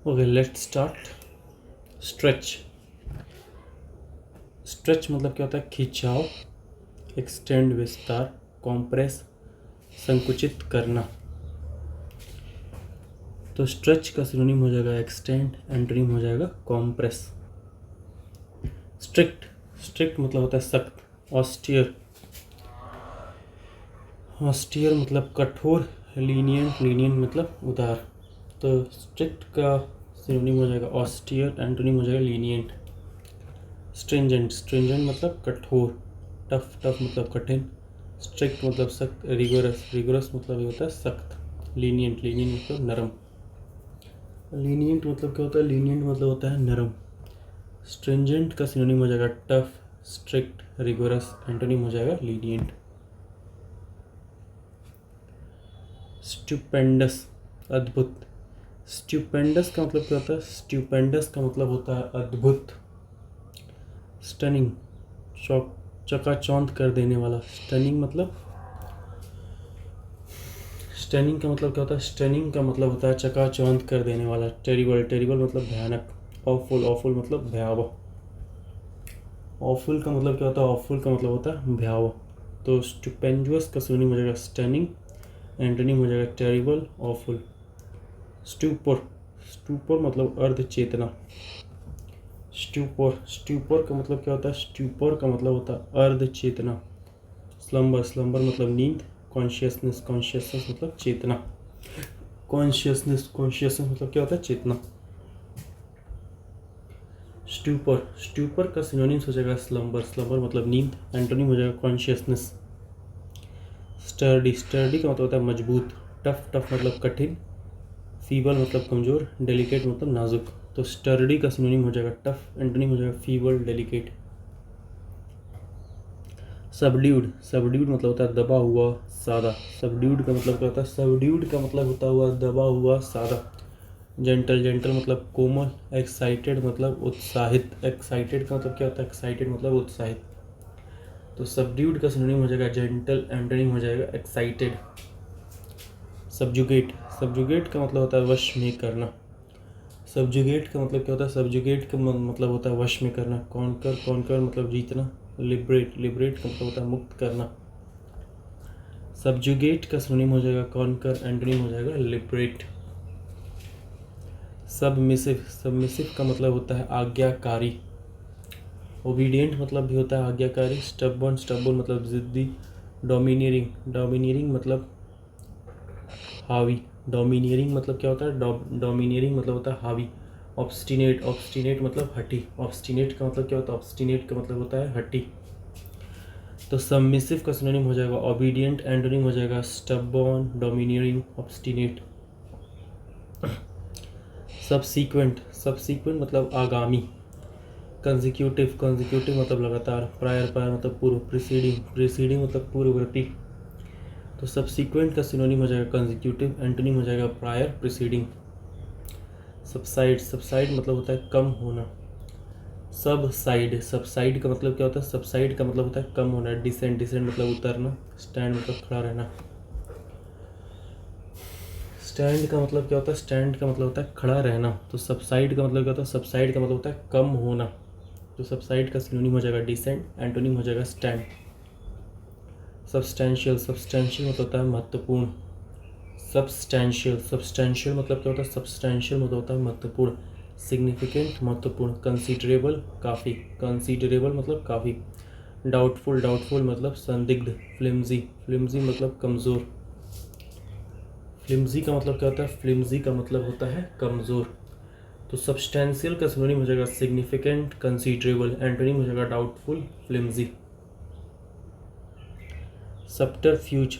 Okay, let's start. Stretch. Stretch मतलब क्या होता है? खिंचाव, एक्सटेंड विस्तार, कॉम्प्रेस संकुचित करना। तो स्ट्रेच का सिनोनिम हो जाएगा एक्सटेंड, एंटोनिम हो जाएगा कॉम्प्रेस। स्ट्रिक्ट। स्ट्रिक्ट मतलब होता है सख्त। ऑस्टियर। ऑस्टियर मतलब कठोर। लीनियंट। लीनियंट मतलब उदार। तो स्ट्रिक्ट का सिनोनिम हो जाएगा ऑस्टियर, एंटोनिम हो जाएगा लीनियंट। स्ट्रिंजेंट। स्ट्रिंजेंट मतलब कठोर। टफ। टफ मतलब कठिन। स्ट्रिक्ट मतलब सख्त। रिगोरस। रिगोरस मतलब ये होता है सख्त। लीनियंट। लीनियंट मतलब नरम। लीनियंट मतलब क्या होता है? लीनियंट मतलब होता है नरम। स्ट्रिंजेंट का सिनोनिम हो जाएगा टफ, स्ट्रिक्ट, रिगोरस, एंटोनिम हो जाएगा लीनियंट। स्टुपेंडस, अद्भुत। स्टुपेंडस का मतलब क्या होता है? स्टुपेंडस का मतलब होता है अद्भुत। स्टनिंग, चकाचौंध कर देने वाला। स्टनिंग मतलब, स्टनिंग का मतलब क्या होता है? स्टनिंग का मतलब होता है चकाचौंध कर देने वाला। टेरिबल। टेरिबल मतलब भयानक। ऑफुल। ऑफुल मतलब भयावह। ऑफुल का मतलब क्या होता है? ऑफुल का मतलब होता है भयावह। तो स्टुपेंजुअस का सिनोनिम हो जाएगा स्टनिंग, एंटोनिम हो जाएगा टेरिबल, ऑफुल। स्टूपर। स्टूपर मतलब अर्ध चेतना। स्टूपर। स्टूपर का मतलब क्या होता है? स्टूपर का मतलब होता है अर्ध चेतना। स्लम्बर। स्लम्बर मतलब नींद। कॉन्शियसनेस। कॉन्शियसनेस मतलब चेतना। कॉन्शियसनेस। कॉन्शियसनेस मतलब क्या होता है? चेतना। स्टूपर। स्टूपर का सिनोनिम्स हो जाएगा स्लम्बर। स्लम्बर मतलब नींद, एंटोनिम हो जाएगा कॉन्शियसनेस। स्टर्डी। स्टर्डी का मतलब होता है मजबूत। टफ। टफ मतलब कठिन। फीबल मतलब कमज़ोर। डेलिकेट मतलब नाजुक। तो स्टर्डी का सिनोनिम हो जाएगा टफ, एंटोनिम हो जाएगा फीबल, डेलिकेट। सबड्यूड। सबड्यूड मतलब होता है दबा हुआ, सादा। सबड्यूड का मतलब क्या होता है? सबड्यूड का मतलब होता हुआ दबा हुआ, सादा। जेंटल। जेंटल मतलब कोमल। एक्साइटेड मतलब उत्साहित। एक्साइटेड का मतलब क्या होता है? एक्साइटेड मतलब उत्साहित। तो सबड्यूड का सिनोनिम हो जाएगा जेंटल, एंटोनिम हो जाएगा एक्साइटेड। सब्जुगेट। सब्जुगेट का मतलब होता है वश में करना। सब्जुगेट का मतलब क्या होता है? सब्जुगेट का मतलब होता है वश में करना। कॉन्कर। कॉन्कर मतलब जीतना। लिबरेट। लिबरेट का मतलब होता है मुक्त करना। सब्जुगेट का सिनोनिम हो जाएगा कॉन्कर, एंटोनिम हो जाएगा लिबरेट। सबमिसिव। सबमिसिव का मतलब होता है आज्ञाकारी। ओबीडियंट मतलब भी होता है आज्ञाकारी। स्टबर्न। स्टबर्न मतलब जिद्दी। डोमिनियरिंग। डोमिनियरिंग मतलब हावी। डोमिनियरिंग मतलब क्या होता है? डोमिनियरिंग मतलब होता है हावी। ऑब्स्टिनेट। ऑब्स्टिनेट मतलब हठी। ऑब्स्टिनेट का मतलब क्या होता है? ऑब्स्टिनेट का मतलब होता है हठी। तो सबमिसिव का सिनोनिम हो जाएगा ओबीडियंट, एंटोनिम हो जाएगा stubborn, domineering, obstinate. Subsequent. Subsequent मतलब आगामी। कंजिक्यूटिव। कंजिक्यूटिव मतलब लगातार। प्रायर। प्रायर मतलब पूर्व। प्रीसीडिंग। प्रीसीडिंग मतलब पूर्ववर्ती। तो सबसीक्वेंट का सिनोनिम हो जाएगा कंजिक्यूटिव, एंटोनिम हो जाएगा प्रायर, प्रीसीडिंग। सबसाइड। सबसाइड मतलब होता है कम होना। सब साइड। सबसाइड का मतलब क्या होता है? सबसाइड का मतलब होता है कम होना। डिसेंड। डिसेंड मतलब उतरना। स्टैंड मतलब खड़ा रहना। स्टैंड का मतलब क्या होता है? स्टैंड का मतलब होता है खड़ा रहना। तो सबसाइड का मतलब क्या होता है? सबसाइड का मतलब होता है कम होना। तो सबसाइड का सिनोनिम हो जाएगा डिसेंड, एंटोनिम हो जाएगा स्टैंड। सब्सटेंशियल। सब्सटेंशियल मतलब होता है महत्वपूर्ण। सब्सटेंशियल। सब्सटेंशियल मतलब क्या होता है? सब्सटेंशियल मतलब होता है महत्वपूर्ण। सिग्निफिकेंट महत्वपूर्ण। कंसीडरेबल काफ़ी। कंसीडरेबल मतलब काफ़ी। डाउटफुल। डाउटफुल मतलब संदिग्ध। फ्लिम्जी। फ्लिम्जी मतलब कमज़ोर। फ्लिम्जी का मतलब क्या होता है? फ्लिम्जी का मतलब होता है कमज़ोर। तो सब्सटेंशियल का सिनोनिम हो जाएगा सिग्निफिकेंट, कंसीडरेबल, एंटोनिम हो जाएगा डाउटफुल, फ्लिम्जी। सब्टरफ्यूज।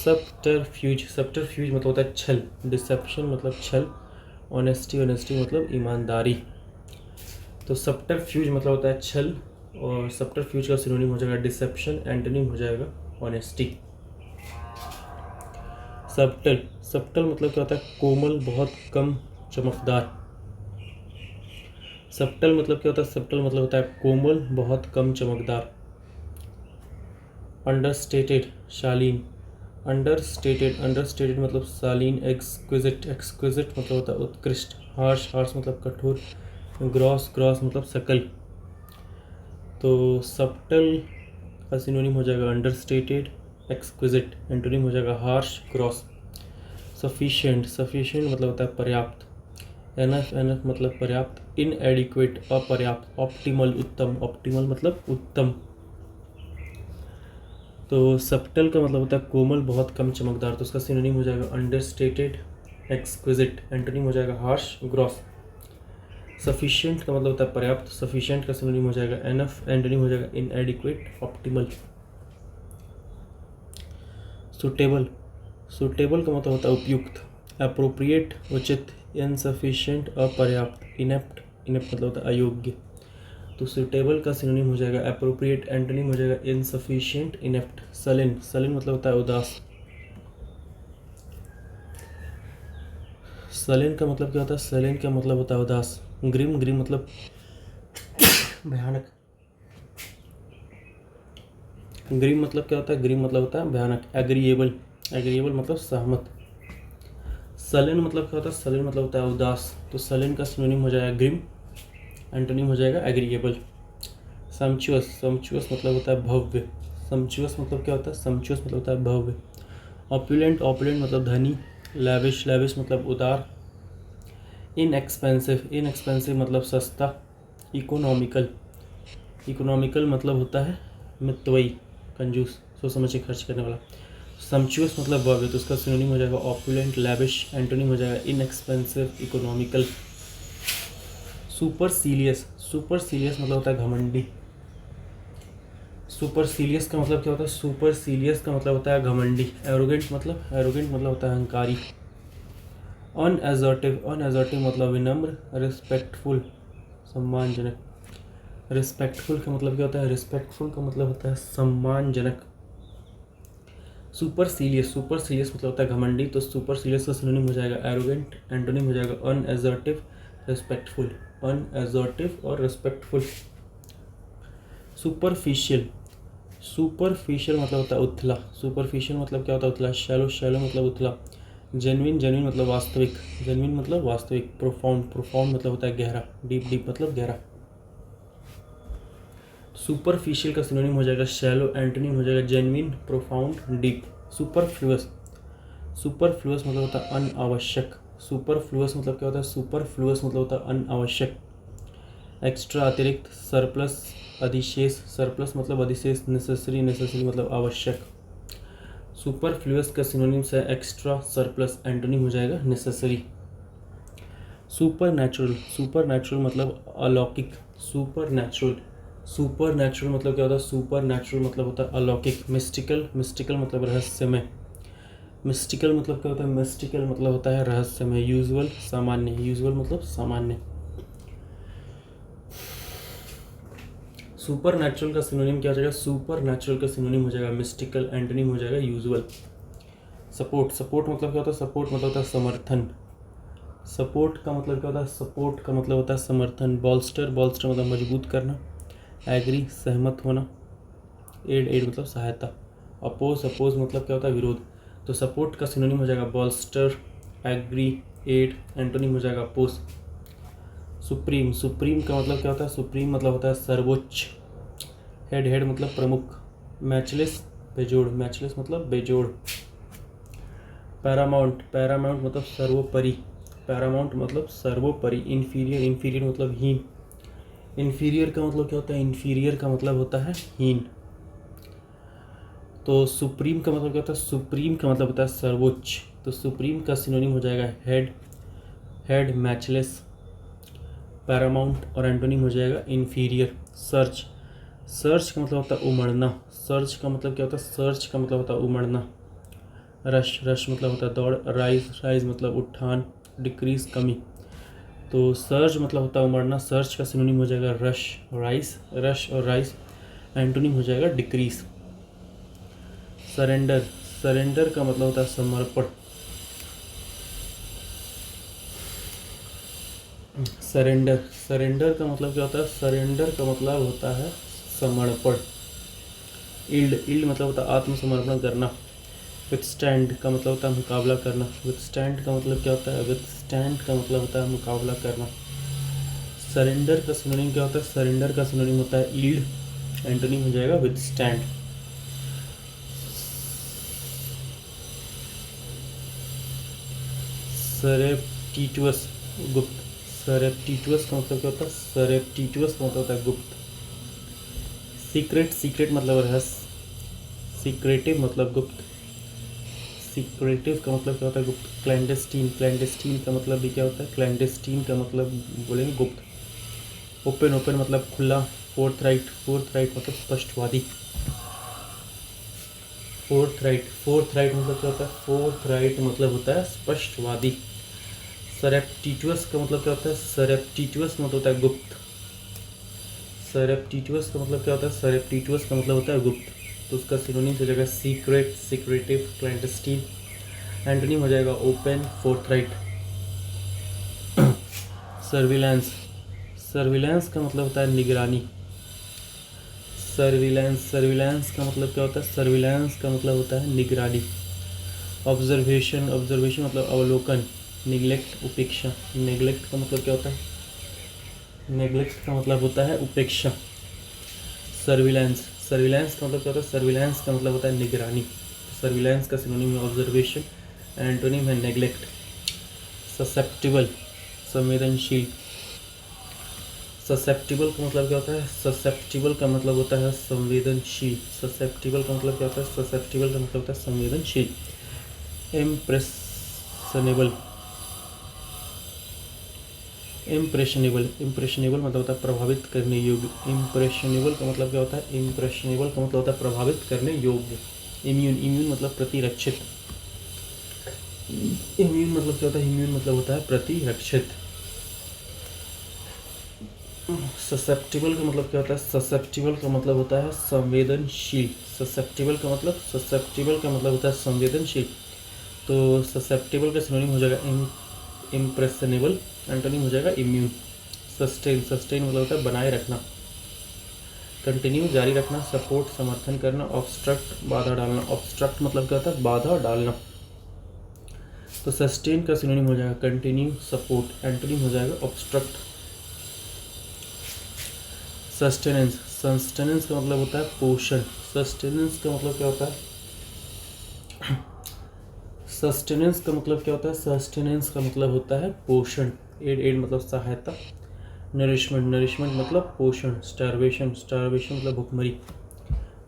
सब्टरफ्यूज। सब्टरफ्यूज मतलब होता है छल। डिसेप्शन मतलब छल। ऑनेस्टी। ऑनेस्टी मतलब ईमानदारी। तो सब्टरफ्यूज मतलब होता है छल, और सब्टरफ्यूज का सिनोनिम हो जाएगा डिसेप्शन, एंटोनिम हो जाएगा ऑनेस्टी। सबटल। सबटल मतलब क्या होता है? कोमल, बहुत कम, चमकदार। सबटल मतलब क्या होता है? सबटल मतलब होता है कोमल, बहुत कम, चमकदार। अंडरस्टेटेड। शालीन। अंडर स्टेटेड मतलब सालीन। एक्सक्विजिट मतलब होता है उत्कृष्ट। हार्श मतलब कठोर। ग्रॉस मतलब सकल। तो सबटल का सिनोनिम हो जाएगा अंडर स्टेटेड, एक्सक्विजिट। एंटोनिम हो जाएगा हार्श, ग्रॉस। सफिशिएंट मतलब होता है पर्याप्त। एनफ मतलब पर्याप्त। इनएडिक्वेट अपर्याप्त। ऑप्टिमल ऑप्टिमल मतलब उत्तम। तो सबटल का मतलब होता है कोमल, बहुत कम चमकदार, तो उसका सिनोनिम हो जाएगा अंडरस्टेटेड, एक्सक्विजिट। एंटोनिम हो जाएगा हार्श, ग्रॉस। सफिशिएंट का मतलब होता है पर्याप्त। सफिशिएंट का सिनोनिम हो जाएगा एनफ। एंटोनिम हो जाएगा इनएडिक्वेट, ऑप्टिमल। सुटेबल का मतलब होता है उपयुक्त। अप्रोप्रिएट उचित। इनसफिशिएंट अपर्याप्त। इनेप्ट मतलब होता है अयोग्य। तो सुटेबल का सिनोनिम हो जाएगा अप्रोप्रिएट। एंटोनिम हो जाएगा इनसफिशिएंट, इनेप्ट। सलिन मतलब होता है उदास। सलिन का मतलब क्या होता है? सलिन का मतलब होता है उदास। ग्रिम मतलब भयानक। ग्रिम मतलब क्या होता है? ग्रिम मतलब होता है भयानक। एग्रीएबल मतलब सहमत। सलिन मतलब क्या होता है? सलिन मतलब होता है उदास। तो सलिन का सिनोनिम हो जाएगा ग्रिम। एंटोनिम हो जाएगा एग्रीएबल। सम्चुअस मतलब होता है भव्य। सम्चुअस मतलब क्या होता है? सम्चुअस मतलब होता है भव्य। ऑपुलेंट मतलब धनी। लैविश मतलब उदार। इनएक्सपेंसिव मतलब सस्ता। इकोनॉमिकल मतलब होता है मितव्ययी, कंजूस, सोच समझ के खर्च करने वाला। सम्चुअस मतलब भव्य, तो उसका सिनोनिम हो जाएगा ऑपुलेंट, लैविश। एंटोनिम हो जाएगा इनएक्सपेंसिव, इकोनॉमिकल। सुपरसीलियस मतलब होता है घमंडी। सुपरसीलियस का मतलब क्या होता है? सुपरसीलियस का मतलब होता है घमंडी। एरोगेंट मतलब होता है अहंकारी। अनएजर्टिव मतलब विनम्र। रिस्पेक्टफुल सम्मानजनक। रिस्पेक्टफुल का मतलब क्या होता है? रिस्पेक्टफुल का मतलब होता है सम्मानजनक। सुपरसीलियस मतलब होता है घमंडी, तो सुपरसीलियस का सिनोनिम हो जाएगा एरोगेंट। एंटोनिम हो जाएगा अनएजर्टिव, रिस्पेक्टफुल। अनएजर्टिव और रिस्पेक्टफुल। सुपरफिशियल मतलब होता है उथला। सुपरफिशियल मतलब क्या होता है? उथला। शैलो मतलब उथला। जेन्युइन मतलब वास्तविक। प्रोफाउंड मतलब होता है गहरा। डीप मतलब गहरा। सुपरफिशियल का सिनोनिम हो जाएगा शैलो। एंटोनिम हो जाएगा जेन्युइन, प्रोफाउंड, डीप। सुपरफ्लुअस मतलब होता है अनावश्यक। सुपरफ्लुअस मतलब क्या होता है? सुपरफ्लुअस मतलब होता है अनावश्यक, एक्स्ट्रा, अतिरिक्त। सरप्लस अधिशेष। सरप्लस मतलब अधिशेष। नेसेसरी मतलब आवश्यक। सुपरफ्लुअस का सिनोनिम्स है एक्स्ट्रा, सरप्लस। एंटोनिम हो जाएगा नेसेसरी। सुपरनैचुरल मतलब अलौकिक। सुपरनैचुरल मतलब क्या होता है? सुपरनैचुरल मतलब होता है अलौकिक। मिस्टिकल मतलब रहस्यमय। मिस्टिकल मतलब क्या होता है? मिस्टिकल मतलब होता है रहस्यमय। यूजुअल मतलब सामान्य। सुपरनैचुरल का सिनोनिम क्या हो जाएगा? सुपरनैचुरल का सिनोनिम हो जाएगा मिस्टिकल। एंटोनिम हो जाएगा यूजुअल। सपोर्ट मतलब क्या होता है? सपोर्ट मतलब होता है समर्थन। सपोर्ट का मतलब क्या होता है? सपोर्ट का मतलब होता है समर्थन। बॉल्स्टर मतलब मजबूत करना। एग्री सहमत होना। एड मतलब सहायता। अपोज मतलब क्या होता है? विरोध। तो सपोर्ट का सिनोनिम हो जाएगा बॉल्स्टर, एग्री, एड। एंटोनिम हो जाएगा अपोज। सुप्रीम का मतलब क्या होता है? सुप्रीम मतलब होता है सर्वोच्च। हेड मतलब प्रमुख। मैचलेस मतलब बेजोड़। पैरामाउंट मतलब सर्वोपरि। इन्फीरियर मतलब हीन। इन्फीरियर का मतलब क्या होता है? इन्फीरियर का मतलब होता है हीन। तो सुप्रीम का मतलब क्या होता है? सुप्रीम का मतलब होता है सर्वोच्च। तो सुप्रीम का सिनोनिम हो जाएगा हेड, मैचलेस, पैरामाउंट, और एंटोनिम हो जाएगा इन्फीरियर। सर्च का मतलब होता है उमड़ना। सर्च का मतलब क्या होता है? सर्च का मतलब होता है उमड़ना। रश मतलब होता है दौड़। राइज मतलब उत्थान। डिक्रीज कमी। तो सर्च मतलब होता है उमड़ना। सर्च का सिनोनिम हो जाएगा रश और राइज। एंटोनिम हो जाएगा डिक्रीज। सरेंडर का मतलब होता है समर्पण। सरेंडर का मतलब क्या होता है? सरेंडर का मतलब होता है समर्पण। इल्ड मतलब होता है आत्मसमर्पण करना। विथस्टैंड का मतलब होता है मुकाबला करना। विथस्टैंड का मतलब क्या होता है? विथस्टैंड का मतलब होता है मुकाबला करना। सरेंडर का सिनोनिम क्या होता है? सरेंडर का सिनोनिम होता है ईल्ड, एंटोनिम हो जाएगा विथस्टैंड। सरेप्टिटुअस, गुप्त। सरेप्टिटुअस का मतलब क्या होता है? सरेप्टिटुअस का मतलब होता है गुप्त। सीक्रेट, सीक्रेट मतलब रहस्य। सीक्रेटिव मतलब गुप्त। सीक्रेटिव का मतलब क्या होता है? गुप्त। क्लैंडेस्टीन, क्लैंडेस्टीन का मतलब भी क्या होता है? क्लैंडेस्टीन का मतलब बोलेंगे गुप्त। ओपन, ओपन मतलब खुला। फोर्थ राइट, फोर्थ राइट मतलब स्पष्टवादी। फोर्थ राइट, फोर्थ राइट मतलब क्या होता है? फोर्थ राइट मतलब होता है स्पष्टवादी। सरेप्टिटुअस का मतलब क्या होता है? सरेप्टिटुअस मतलब होता है गुप्त। सरेप्टिटुअस का मतलब क्या होता है? सरेप्टिटुअस का मतलब होता है गुप्त। तो उसका सिनोनिम हो जाएगा सीक्रेट, सीक्रेटिव, क्लैंडस्टीन। एंटोनिम हो जाएगा ओपन, फोर्थराइट। सर्विलांस, सर्विलांस का मतलब होता है निगरानी। सर्विलांस, सर्विलांस का मतलब क्या होता है? सर्विलांस का मतलब होता है निगरानी। ऑब्जर्वेशन, ऑब्जर्वेशन मतलब अवलोकन। निगलेक्ट, उपेक्षा। नेगलेक्ट का मतलब क्या होता है? नेगलेक्ट का मतलब होता है उपेक्षा। सर्विलांस, सर्विलांस का मतलब क्या होता है? सर्विलांस का मतलब होता है निगरानी। सर्विलांस का सिनोनिम है ऑब्जर्वेशन, एंटोनिम है नेगलेक्ट। ससेप्टिबल, संवेदनशील। ससेप्टिबल का मतलब क्या होता है? ससेप्टिबल का मतलब होता है संवेदनशील। ससेप्टिबल का मतलब क्या होता है? ससेप्टिबल का मतलब होता है संवेदनशील। इम्प्रेशनेबल, इम्प्रेशनेबल, इम्प्रेशनेबल मतलब होता है प्रभावित करने योग्य। इम्प्रेशनेबल का मतलब क्या होता है? इम्प्रेशनेबल का मतलब होता है प्रभावित करने योग्य। इम्यून, इम्यून मतलब प्रतिरक्षित। इम्यून मतलब क्या होता है? इम्यून मतलब होता है प्रतिरक्षित। ससेप्टिबल का मतलब क्या होता है? ससेप्टिबल का मतलब होता है संवेदनशील। ससेप्टिबल का मतलब, ससेप्टिबल का मतलब होता है संवेदनशील। तो ससेप्टिबल का सिनोनिम हो जाएगा इम्प्रेशनेबल, एंटोनिम हो जाएगा इम्यून। सस्टेन, सस्टेन मतलब होता है बनाए रखना। कंटिन्यू, जारी रखना। सपोर्ट, समर्थन करना। ऑब्स्ट्रक्ट, बाधा डालना। ऑब्स्ट्रक्ट मतलब क्या होता है? बाधा डालना। तो सस्टेन का सिनोनिम हो जाएगा कंटिन्यू, सपोर्ट, एंटोनिम हो जाएगा ऑब्स्ट्रक्ट। सस्टेनेंस, सस्टेनेंस का मतलब होता है पोषण। सस्टेनेंस का मतलब क्या होता है? सस्टेनेंस का मतलब क्या होता है? सस्टेनेंस का मतलब होता है पोषण। एड, एड मतलब सहायता। नरिशमेंट, नरिशमेंट मतलब पोषण। स्टारवेशन, स्टारवेशन मतलब भुखमरी।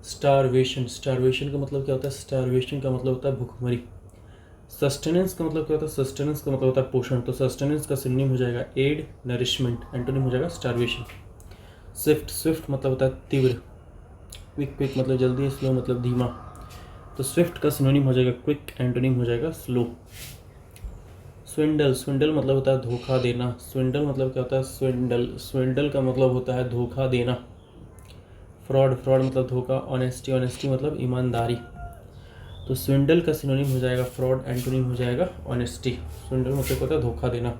स्टारवेशन, स्टारवेशन का मतलब क्या होता है? स्टारवेशन का मतलब होता है भुखमरी। सस्टेनेंस का मतलब क्या होता है? सस्टेनेंस का मतलब होता है पोषण। तो सस्टेनेंस का सिनोनिम हो जाएगा एड, नरिशमेंट, एंटोनिम हो जाएगा स्टारवेशन। स्विफ्ट, स्विफ्ट मतलब होता है तीव्र। क्विक, क्विक मतलब जल्दी। स्लो मतलब धीमा। तो स्विफ्ट का सिनोनिम हो जाएगा क्विक, एंटोनिम हो जाएगा स्लो। स्विंडल, स्विंडल मतलब होता है धोखा देना। स्विंडल मतलब क्या होता है? स्विंडल, स्विंडल का मतलब होता है धोखा देना। फ्रॉड, फ्रॉड मतलब धोखा। ऑनेस्टी, ऑनेस्टी मतलब ईमानदारी। तो स्विंडल का सिनोनिम हो जाएगा फ्रॉड, एंटोनिम हो जाएगा ऑनेस्टी। स्विंडल मतलब क्या होता है? धोखा देना।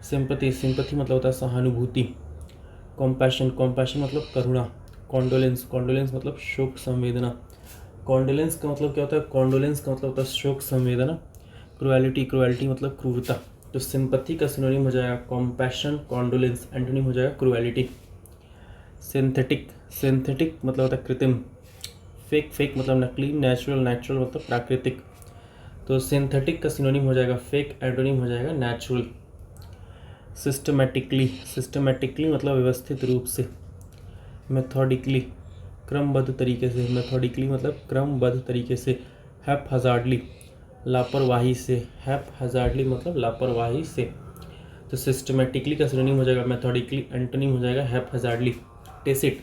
सिंपथी, सिंपथी मतलब होता है सहानुभूति। कॉम्पैशन, कॉम्पैशन मतलब करुणा। कॉन्डोलेंस, कॉन्डोलेंस मतलब शोक संवेदना। कॉन्डोलेंस का मतलब क्या होता है? कॉन्डोलेंस का मतलब होता है शोक संवेदना। क्रुएलिटी, क्रुएलिटी मतलब क्रूरता। तो सिंपथी का सिनोनिम हो जाएगा कॉम्पैशन, कॉन्डोलेंस, एंटोनिम हो जाएगा क्रुएलिटी। सिंथेटिक, सिंथेटिक मतलब होता है कृत्रिम। फेक, फेक मतलब नकली। नेचुरल, नेचुरल मतलब प्राकृतिक। तो सिंथेटिक का सिनोनिम हो जाएगा फेक, एंटोनिम हो जाएगा नेचुरल। सिस्टमेटिकली, सिस्टमेटिकली मतलब व्यवस्थित रूप से। मेथोडिकली, क्रमबद्ध तरीके से। मेथोडिकली मतलब क्रमबद्ध तरीके से। हैपहज़ार्डली, लापरवाही से। हैपहज़ार्डली मतलब लापरवाही से। तो सिस्टमेटिकली का सिनोनिम हो जाएगा मेथोडिकली, एंटोनिम हो जाएगा हैपहज़ार्डली। टेसिट,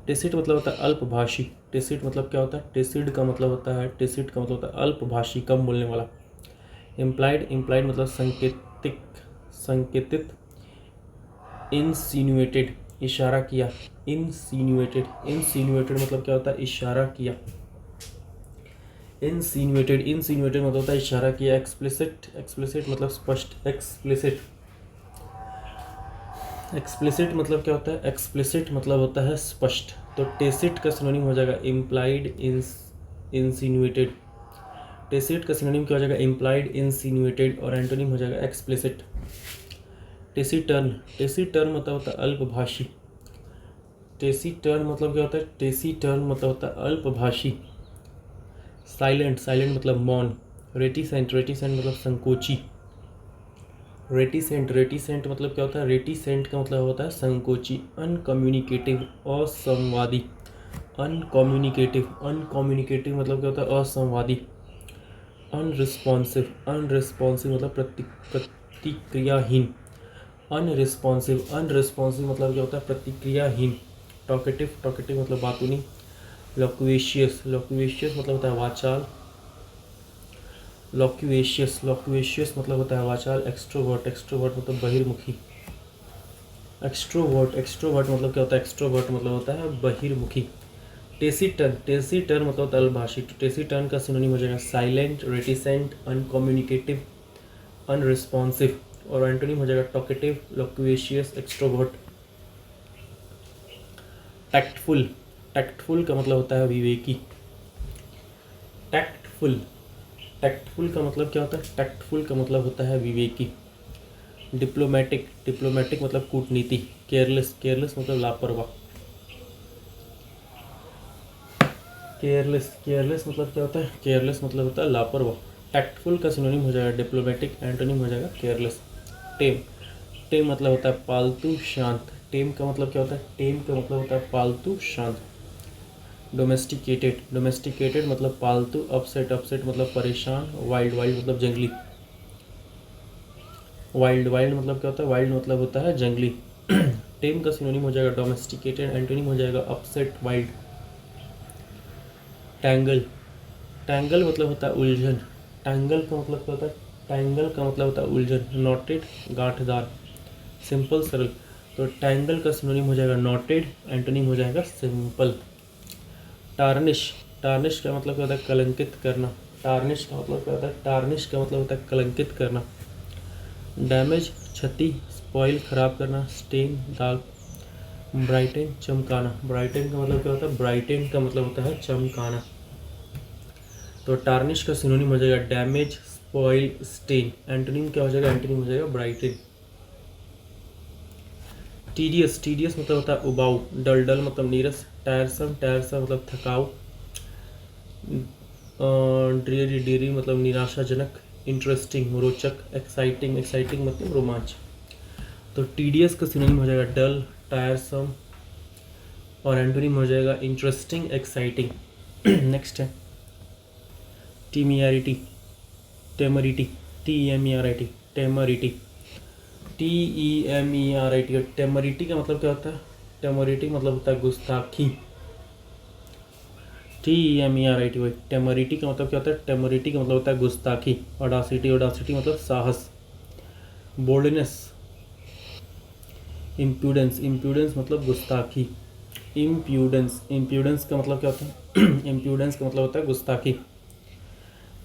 टेसिट मतलब होता है अल्पभाषी। टेसिट मतलब क्या होता है? टेसिड का मतलब होता है, टेसिट का मतलब होता है अल्पभाषी, कम बोलने वाला। इम्प्लाइड, इम्प्लाइड मतलब संकेतिक, संकेतित। इंसिनुएटेड, इशारा किया। इंसिनुएटेड, इंसिनुएटेड मतलब क्या होता है? इशारा किया। इंसिनुएटेड, इंसिनुएटेड मतलब होता है इशारा किया। एक्सप्लिसिट, एक्सप्लिसिट मतलब स्पष्ट। एक्सप्लिसिट, एक्सप्लिसिट मतलब क्या होता है? एक्सप्लिसिट मतलब होता है स्पष्ट। तो टेसिट का सिनोनिम हो जाएगा इम्प्लाइड, इंसिनुएटेड। टेसिट का सिनोनिम क्या हो जाएगा? इम्प्लाइड, इंसिनुएटेड, और एंटोनिम हो जाएगा एक्सप्लिसिट। टेसिटर्न, टेसिटर्न मतलब होता है अल्पभाषी। टेसिटर्न मतलब क्या होता है? टेसिटर्न मतलब होता है अल्पभाषी। साइलेंट, साइलेंट मतलब मौन। रेटिसेंट, रेटिसेंट मतलब संकोची। रेटिसेंट, रेटिसेंट मतलब क्या होता है? रेटिसेंट का मतलब होता है संकोची। अनकम्युनिकेटिव, असंवादी। अनकम्युनिकेटिव, अनकम्युनिकेटिव मतलब क्या होता है? असंवादी। अनरिस्पॉन्सिव, अनरिस्पॉन्सिव मतलब प्रतिक्रियाहीन। अनरिस्पॉन्सिव, अनरिस्पॉन्सिव मतलब क्या होता है? प्रतिक्रियाहीन। टॉकेटिव, टॉकेटिव मतलब बातूनी। लोक्वेशियस, लोक्वेशियस मतलब होता है वाचाल। लोक्वेशियस, लोक्वेशियस मतलब होता है वाचाल। एक्सट्रोवर्ट, एक्सट्रोवर्ट मतलब बहिर्मुखी। एक्सट्रोवर्ट, एक्सट्रोवर्ट मतलब क्या होता है? एक्सट्रोवर्ट मतलब होता है बहिर्मुखी। टेसिटर्न, टेसिटर्न मतलब होता है अल्पभाषी। टेसिटर्न का सिनोनिम हो जाएगा साइलेंट, रेटिसेंट, अनकम्युनिकेटिव, अनरिस्पॉन्सिव, और एंटोनिम हो जाएगा टॉकेटिव, लोक्वेशियस, एक्सट्रोवर्ट। टैक्टफुल, टैक्टफुल का मतलब होता है विवेकी। टैक्टफुल, टैक्टफुल का मतलब क्या होता है? टैक्टफुल का मतलब होता है विवेकी। डिप्लोमेटिक, डिप्लोमेटिक मतलब कूटनीति। केयरलेस, केयरलेस मतलब लापरवाह। केयरलेस, केयरलेस मतलब क्या होता है? केयरलेस मतलब होता है लापरवाह। टैक्टफुल का सिनोनिम हो जाएगा डिप्लोमेटिक, एंटोनिम हो जाएगा केयरलेस। टेम, टेम मतलब होता है पालतू, शांत। टेम का मतलब क्या होता है? टेम का मतलब होता है पालतू, शांत। डोमेस्टिकेटेड, डोमेस्टिकेटेड मतलब पालतू। अपसेट, अपसेट मतलब परेशान। वाइल्ड, वाइल्ड मतलब जंगली। वाइल्ड, वाइल्ड मतलब क्या होता है? वाइल्ड मतलब होता है जंगली। टेम का सिनोनिम हो जाएगा डोमेस्टिकेटेड, एंटोनिम हो जाएगा अपसेट, वाइल्ड। टैंगल, टैंगल मतलब होता है उलझन। टैंगल का मतलब क्या होता है? टैंगल का मतलब होता है उलझन। नॉटेड, गांठदार। सिंपल, सरल। तो टैंगल का सिनोनिम हो जाएगा नॉटेड, एंटोनिम हो जाएगा सिंपल। टार्निश, टार्निश का मतलब क्या होता है? कलंकित करना। टार्निश का मतलब क्या होता है? टार्निश का मतलब होता है कलंकित करना। डैमेज, क्षति, स्पॉइल, खराब करना। स्टेन, दाग। ब्राइटन, चमकाना। ब्राइटन का मतलब क्या होता है? ब्राइटन का मतलब होता है चमकाना। तो टार्निश का सिनोनिम हो जाएगा डैमेज, स्पॉइल, स्टेन। एंटोनिम क्या हो जाएगा? एंटोनिम हो जाएगा ब्राइटन। टीडियस, टीडियस मतलब होता है उबाऊ। डल, डल मतलब नीरस। टायरसम, टायरसम मतलब थकाऊ। ड्रीरी, ड्रीरी मतलब निराशाजनक। इंटरेस्टिंग, रोचक। एक्साइटिंग, एक्साइटिंग मतलब रोमांच। तो टीडियस का सिनोनिम हो जाएगा डल, टायरसम, और एंटोनिम हो जाएगा इंटरेस्टिंग, एक्साइटिंग। नेक्स्ट है टीमियरिटी, टेमरिटी। TEMERIT, टेमरिटी। TEMERIT। टेमरिटी का मतलब क्या होता है? टेमरिटी मतलब होता है गुस्ताखी। TEMERIT भाई। टेमरिटी का मतलब क्या होता है? टेमरिटी का मतलब होता है गुस्ताखी। ऑडासिटी, ऑडासिटी मतलब साहस। बोल्डनेस, इम्प्यूडेंस, इम्प्यूडेंस मतलब गुस्ताखी। इम्प्यूडेंस, इम्प्यूडेंस का मतलब क्या होता है? इम्प्यूडेंस का मतलब होता है गुस्ताखी।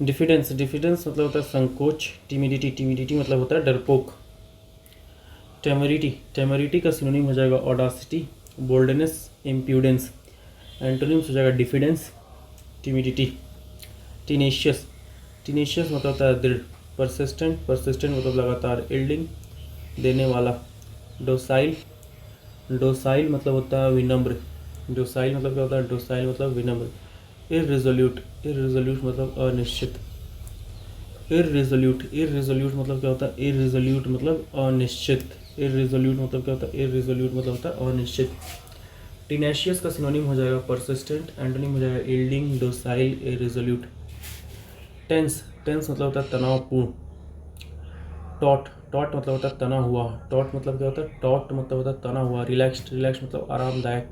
डिफिडेंस, डिफिडेंस मतलब होता है संकोच। टिमिडिटी, टिमिडिटी मतलब होता है डरपोक। टेमरिटी, टेमरिटी का सिनोनिम हो जाएगा ऑडासिटी, बोल्डनेस, इम्प्यूडेंस। एंटोनिम्स हो जाएगा डिफिडेंस, टिमिडिटी। टीनेशियस, टीनेशियस मतलब होता है दृढ़। परसिस्टेंट, परसिस्टेंट मतलब लगातार। इल्डिंग, देने वाला। डोसाइल, डोसाइल मतलब होता है विनम्र। डोसाइल मतलब क्या होता है? डोसाइल मतलब विनम्र। इररिजोल्यूट, इररिजोल्यूट मतलब अनिश्चित। इररिजोल्यूट, इररिजोल्यूट मतलब क्या होता है? इररिजोल्यूट मतलब अनिश्चित। इररिजोल्यूट मतलब क्या होता है? इररिजोल्यूट मतलब होता है अनिश्चित। टीनेशियस का सिनोनिम हो जाएगा परसिस्टेंट, एंटोनिम हो जाएगा यील्डिंग, डोसाइल, इररिजोल्यूट। टेंस, टेंस मतलब होता है तनावपूर्ण। टॉट, टॉट मतलब होता है तना हुआ। टॉट मतलब क्या होता है? टॉट मतलब होता है तना हुआ। रिलैक्स्ड, रिलैक्स मतलब आरामदायक।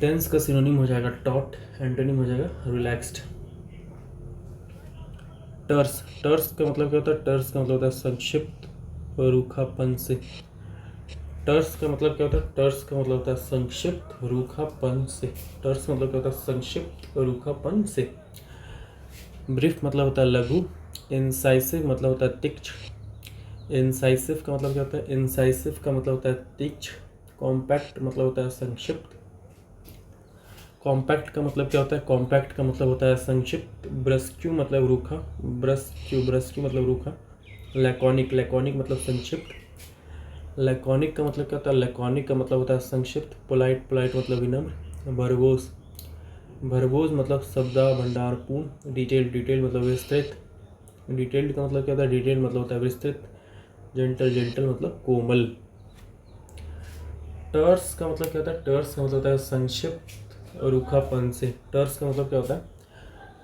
टेंस का सिनोनिम हो जाएगा टॉट, एंटोनिम हो जाएगा रिलैक्स्ड। टर्स, टर्स का मतलब क्या होता है? टर्स का मतलब होता है संक्षिप्त, रूखापन से। टर्स का मतलब क्या होता है? टर्स का मतलब होता है संक्षिप्त, रूखापन से। टर्स का मतलब क्या होता है? संक्षिप्त, रूखापन से। ब्रीफ मतलब होता है लघु। इंसाइसिव मतलब होता है तीक्ष्ण। इंसाइसिव का मतलब क्या होता है? इंसाइसिव का मतलब होता है तीक्ष्ण। कॉम्पैक्ट मतलब होता है संक्षिप्त। कॉम्पैक्ट का मतलब क्या होता है? कॉम्पैक्ट का मतलब होता है संक्षिप्त। ब्रस्क्यू मतलब रूखा, ब्रस्क्यू मतलब रूखा। लैकोनिक मतलब संक्षिप्त। लैकोनिक का मतलब क्या होता है? लैकोनिक का मतलब होता है संक्षिप्त। पोलाइट मतलब विनम्र। वर्बोज मतलब शब्दा भंडारपूर्ण। डिटेल मतलब विस्तृत। डिटेल्ड का मतलब क्या होता है? डिटेल मतलब होता है विस्तृत। जेंटल मतलब कोमल। टर्स का मतलब क्या होता है? टर्स का मतलब होता है संक्षिप्त रूखापन से। टर्स का मतलब क्या होता है?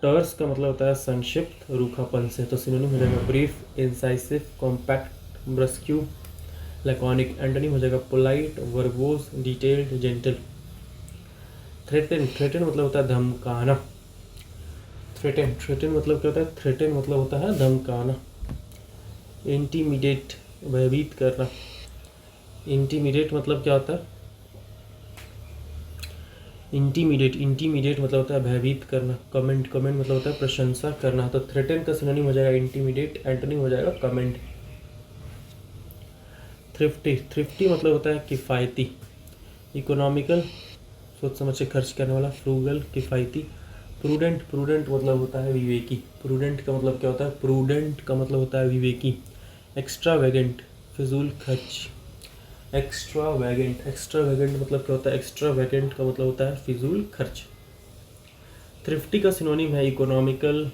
टर्स का मतलब होता है संक्षिप्त रूखापन से। तो सिनोनिम हो जाएगा brief, incisive, compact, brusque, laconic. Antonym हो जाएगा polite, verbose, detailed, gentle. Threaten मतलब होता है धमकाना। थ्रेटन मतलब क्या होता है? थ्रेटन मतलब होता है धमकाना। इंटीमिडेट भयभीत करना। इंटीमिडेट मतलब क्या होता है? इंटीमिडेट मतलब होता है भयभीत करना। कमेंट मतलब होता है प्रशंसा करना। तो थ्रेटन का सिनोनिम हो जाएगा इंटीमिडेट, एंटोनिम हो जाएगा कमेंट। थ्रिफ्टी मतलब होता है किफ़ायती। इकोनॉमिकल सोच समझ के खर्च करने वाला। फ्रूगल किफ़ायती। प्रूडेंट मतलब होता है विवेकी। प्रूडेंट का मतलब क्या होता है? प्रूडेंट का मतलब होता है विवेकी। एक्स्ट्रावेगेंट फिजूल खर्च। एक्स्ट्रावेगेंट मतलब क्या होता है? एक्स्ट्रावेगेंट का मतलब होता है फिजूल खर्च। थ्रिफ्टी का सिनोनिम है इकोनॉमिकल,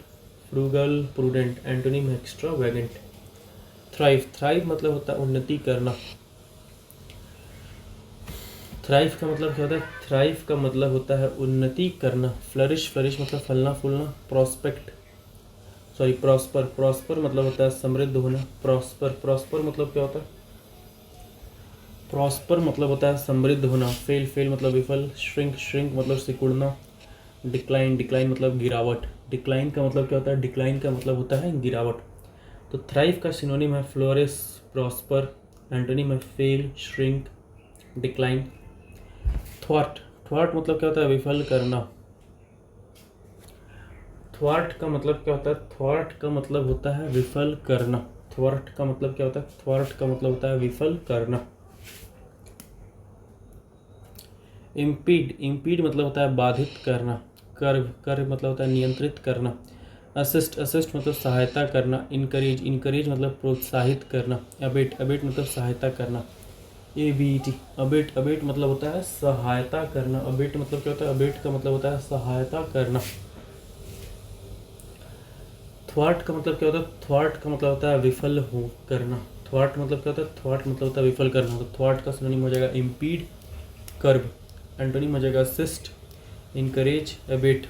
फ्रूगल, प्रूडेंट। एंटोनिम है एक्स्ट्रावेगेंट। थ्राइव मतलब होता है उन्नति करना। थ्राइव का मतलब क्या होता है? थ्राइव का मतलब होता है उन्नति करना। फ्लरिश मतलब फलना फूलना। प्रॉस्पर मतलब होता है समृद्ध होना। प्रॉस्पर मतलब क्या होता है? प्रॉस्पर मतलब होता है समृद्ध होना। फेल मतलब विफल। श्रिंक मतलब सिकुड़ना। डिक्लाइन मतलब गिरावट। डिक्लाइन का मतलब क्या होता है? डिक्लाइन का मतलब होता है गिरावट। तो थ्राइव का सिनोनिम है फ्लोरिश, प्रॉस्पर। एंटोनिम है फेल, श्रिंक, डिक्लाइन। थ्वार्ट मतलब क्या होता है? विफल करना। थ्वार्ट का मतलब क्या होता है? थ्वार्ट का मतलब होता है विफल करना। थ्वार्ट का मतलब क्या होता है? थ्वार्ट का मतलब होता है विफल करना। इम्पीड मतलब होता है बाधित करना। कर्व मतलब होता है नियंत्रित करना। असिस्ट मतलब सहायता करना। इनकरेज मतलब प्रोत्साहित करना। अबेट मतलब सहायता करना। ABET अबेट मतलब होता है सहायता करना। अबेट मतलब क्या होता है? अबेट का मतलब होता है सहायता करना। थ्वार्ट का मतलब क्या होता है? थ्वार्ट का मतलब होता है विफल हो करना। थ्वार्ट मतलब क्या होता है? थ्वार्ट मतलब होता है विफल करना। तो थ्वार्ट का सिनोनिम हो जाएगा इम्पीड, कर्ब। एंटोनिम हो जाएगा असिस्ट, इनकरेज, अबेट।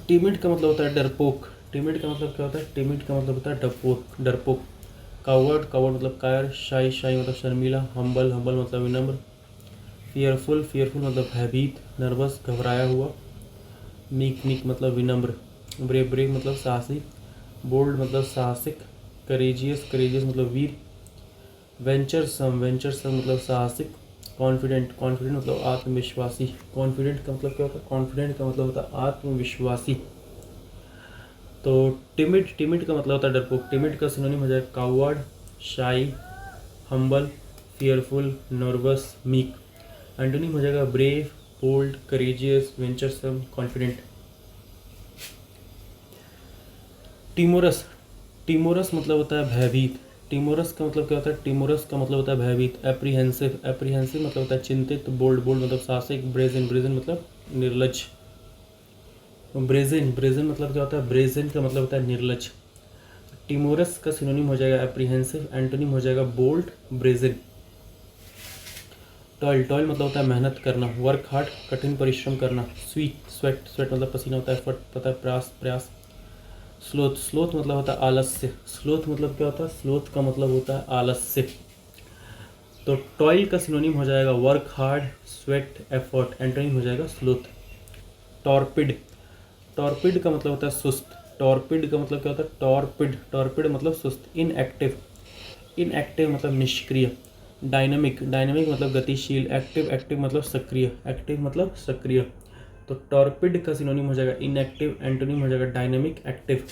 टिमिड का मतलब होता है डरपोक। टिमिड का मतलब क्या होता है? टिमिड का मतलब होता है डरपोक। कावर्ड मतलब कायर। शाई मतलब शर्मीला। हम्बल मतलब विनम्र। फियरफुल मतलब भयभीत, नर्वस घबराया हुआ। मीक मतलब विनम्र। ब्रेव मतलब साहसी। बोल्ड मतलब साहसिक। करेजियस मतलब वीर। वेंचरसम मतलब साहसिक। कॉन्फिडेंट मतलब आत्मविश्वासी। कॉन्फिडेंट का मतलब क्या होता है? कॉन्फिडेंट का मतलब होता है आत्मविश्वासी। तो टिमिड का मतलब होता है डरपोक। टिमिड का सिनोनिम हो जाएगा coward, shy, humble, fearful, nervous, meek. Antonym हो जाएगा brave, bold, courageous, venturesome, confident. Timorous मतलब होता है भयभीत। टिमोरस का मतलब क्या होता है? टिमोरस का मतलब होता है भयभीत। एप्रीहेंसिव मतलब होता है चिंतित। बोल्ड मतलब साहसिक। ब्रेजन मतलब निर्लज। ब्रेजन मतलब क्या होता है? ब्रेजन का मतलब होता है निर्लज। टिमोरस का सिनोनिम हो जाएगा एप्रीहेंसिव। एंटोनिम हो जाएगा बोल्ड, ब्रेजन। टॉयल मतलब होता है मेहनत करना। वर्क हार्ड कठिन परिश्रम करना। स्वेट मतलब पसीना होता है। एफर्ट पता है प्रयास। स्लोथ मतलब होता है आलस्य। स्लोथ मतलब क्या होता है? स्लोथ का मतलब होता है आलस्य। तो टॉयल का सिनोनिम हो जाएगा work hard, sweat, effort. Antonym हो जाएगा स्लोथ। टॉर्पिड का मतलब होता है सुस्त। टॉर्पिड का मतलब क्या होता है? टॉर्पिड मतलब सुस्त। इनएक्टिव मतलब निष्क्रिय। डायनामिक मतलब गतिशील। एक्टिव मतलब सक्रिय। तो टॉर्पिड का सिनोनिम हो जाएगा इनएक्टिव। एंटोनिम हो जाएगा डायनामिक, एक्टिव।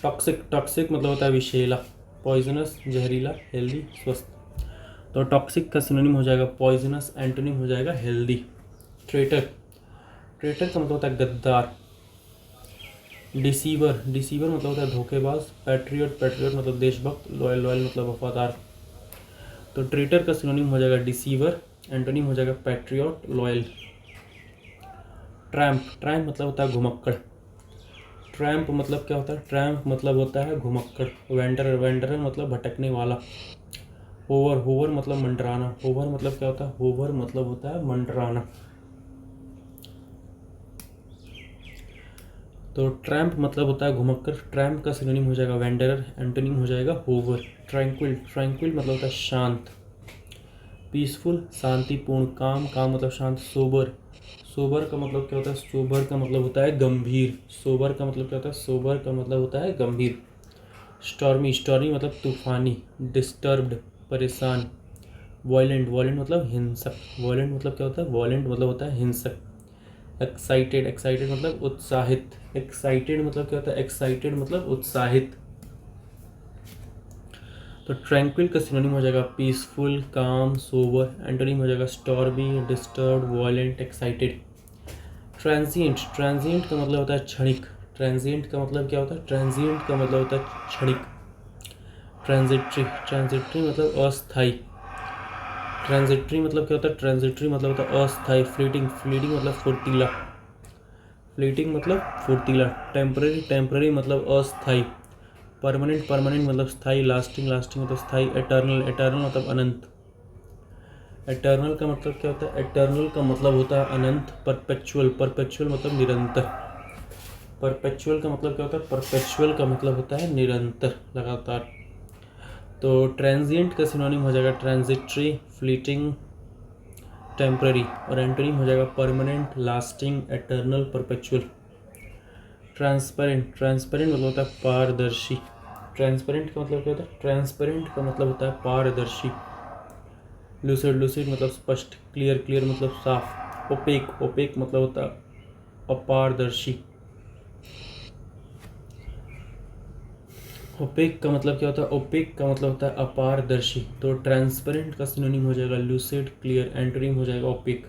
टॉक्सिक मतलब होता है विषैला। पॉइजनस जहरीला, हेल्दी स्वस्थ। तो टॉक्सिक का सिनोनिम हो जाएगा पॉइजनस, एंटोनिम हो जाएगा हेल्दी। ट्रेटर, ट्रेटर का मतलब होता है गद्दार। डिसीवर, डिसीवर मतलब होता है धोखेबाज। पैट्रियट, पैट्रियट मतलब देशभक्त। लॉयल, लॉयल मतलब वफादार। तो ट्रेटर का सिनोनिम हो जाएगा डिसीवर, एंटोनिम हो जाएगा पैट्रियट, लॉयल। ट्रैम्प, ट्रैम्प मतलब होता है घुमक्कड़। ट्रैम्प मतलब क्या होता है? ट्रैम्प मतलब होता है घुमक्कड़। वेंडर, वेंडर मतलब भटकने वाला। होवर, होवर मतलब मंडराना। होवर मतलब क्या होता है? होवर मतलब होता है मंडराना। तो ट्रैम्प मतलब होता है घुमक्कड़। ट्रैम्प का सिनोनिम हो जाएगा वेंडरर, एंटोनिम हो जाएगा होवर। ट्रैंक्विल, ट्रैंक्विल मतलब होता है शांत। पीसफुल, शांतिपूर्ण। काम, काम मतलब शांत। सोबर, सोबर का मतलब क्या होता है? सोबर का मतलब होता है गंभीर। सोबर का मतलब क्या होता है? सोबर का मतलब होता है गंभीर। स्टॉर्मी, स्टॉर्मी मतलब तूफानी। डिस्टर्ब्ड, परेशान। वॉयलेंट, वॉयलेंट मतलब हिंसक। वॉयलेंट मतलब क्या होता है? वॉयलेंट मतलब होता है हिंसक। एक्साइटेड, एक्साइटेड मतलब उत्साहित। एक्साइटेड मतलब क्या होता है? एक्साइटेड मतलब उत्साहित। तो ट्रैंक्विल का सिनोनिम हो जाएगा पीसफुल, काम, सोबर। एंटोनिम हो जाएगा stormy, disturb, violent, excited. Transient, transient का मतलब होता है क्षणिक। ट्रांजिएंट का मतलब क्या होता है? ट्रांजिएंट का मतलब होता है क्षणिक। ट्रांजिटरी, ट्रांजिटरी मतलब अस्थाई। ट्रांजिटरी मतलब क्या होता है? ट्रांजिटरी मतलब होता है अस्थाई। फ्लीटिंग, फ्लीटिंग मतलब फुर्तीला। फ्लीटिंग मतलब फुर्तीला। टेम्पररी, टेम्पररी मतलब अस्थाई। परमानेंट, परमानेंट मतलब स्थाई। लास्टिंग, लास्टिंग मतलब स्थाई। एटर्नल, एटर्नल मतलब अनंत। एटर्नल का मतलब क्या होता है? एटर्नल का मतलब होता है अनंत। परपेचुअल, परपेचुअल मतलब निरंतर। परपेचुअल का मतलब क्या होता है? परपेचुअल का मतलब होता है निरंतर, लगातार। तो ट्रांजिएंट का सिनोनिम हो जाएगा ट्रांजिटरी, फ्लीटिंग, टेम्पररी। और एंटोनिम हो जाएगा permanent, lasting, eternal, perpetual. Transparent, transparent मतलब होता है पारदर्शी। ट्रांसपेरेंट का मतलब क्या होता है? ट्रांसपेरेंट का मतलब होता है पारदर्शी। लूसिड, लूसिड मतलब स्पष्ट। क्लियर, क्लियर मतलब साफ। ओपेक, ओपेक मतलब होता है अपारदर्शी। ओपेक का मतलब क्या होता है? ओपेक का मतलब होता है अपारदर्शी। तो ट्रांसपेरेंट का सिनोनिम हो जाएगा लूसिड, क्लियर। एंटोनिम हो जाएगा ओपेक।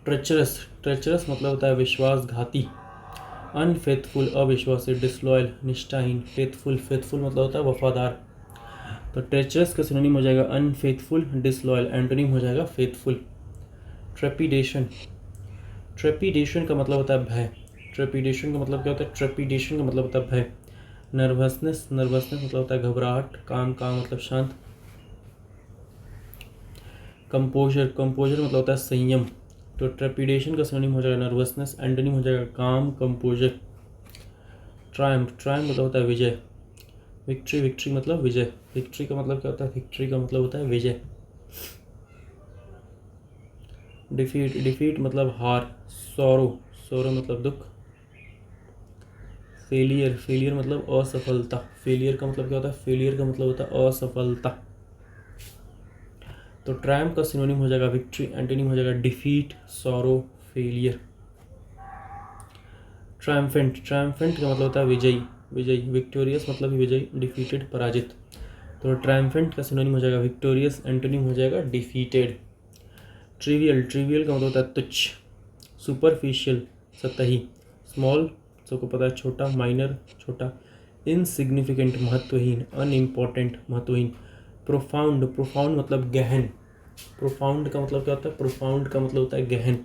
ट्रेचरस, ट्रेचरस मतलब होता है विश्वासघाती। अनफेथफुल, अविश्वासी। डिसलॉयल, निष्ठाहीन। फेथफुल, फेथफुल मतलब होता है वफादार। तो ट्रेचरस का सिनोनिम हो जाएगा अनफेथफुल, डिसलॉयल। एंटोनिम हो जाएगा फेथफुल। ट्रेपिडेशन, ट्रेपिडेशन का मतलब होता है भय। ट्रेपिडेशन का मतलब क्या होता है? ट्रेपिडेशन का मतलब होता है भय। नर्वसनेस, नर्वसनेस मतलब होता है घबराहट। काम, काम मतलब शांत। कंपोजर, कंपोजर मतलब होता है संयम। तो ट्रेपिडेशन का सिनोनिम हो जाएगा नर्वसनेस, एंटोनिम हो जाएगा काम, कंपोजर। ट्रायम्फ, ट्रायम्फ मतलब होता है विजय। विक्ट्री, विक्ट्री मतलब विजय। विक्ट्री का मतलब क्या होता है? विक्ट्री का मतलब होता है विजय। डिफीट, डिफीट मतलब हार। सौरो, सौरो मतलब दुख। फेलियर, फेलियर मतलब असफलता। फेलियर का मतलब क्या होता है? फेलियर का मतलब होता है असफलता। तो ट्रायम्फ का सिनोनिम हो जाएगा विक्ट्री, एंटोनिम हो जाएगा defeat, sorrow, failure. Triumphant, triumphant का मतलब होता है विजयी, विजयी। विक्टोरियस मतलब विजयी, डिफीटेड पराजित। तो ट्रायम्फेंट का सिनोनिम हो जाएगा विक्टोरियस, एंटोनिम हो जाएगा डिफीटेड। ट्रिवियल, ट्रिवियल का मतलब होता है तुच्छ। सुपरफिशियल, सतही। स्मॉल, सबको पता है छोटा। माइनर, छोटा। इनसिग्निफिकेंट, महत्वहीन। अनइम्पॉर्टेंट, महत्वहीन। प्रोफाउंड, प्रोफाउंड मतलब गहन। प्रोफाउंड का मतलब क्या होता है? प्रोफाउंड का मतलब होता है गहन।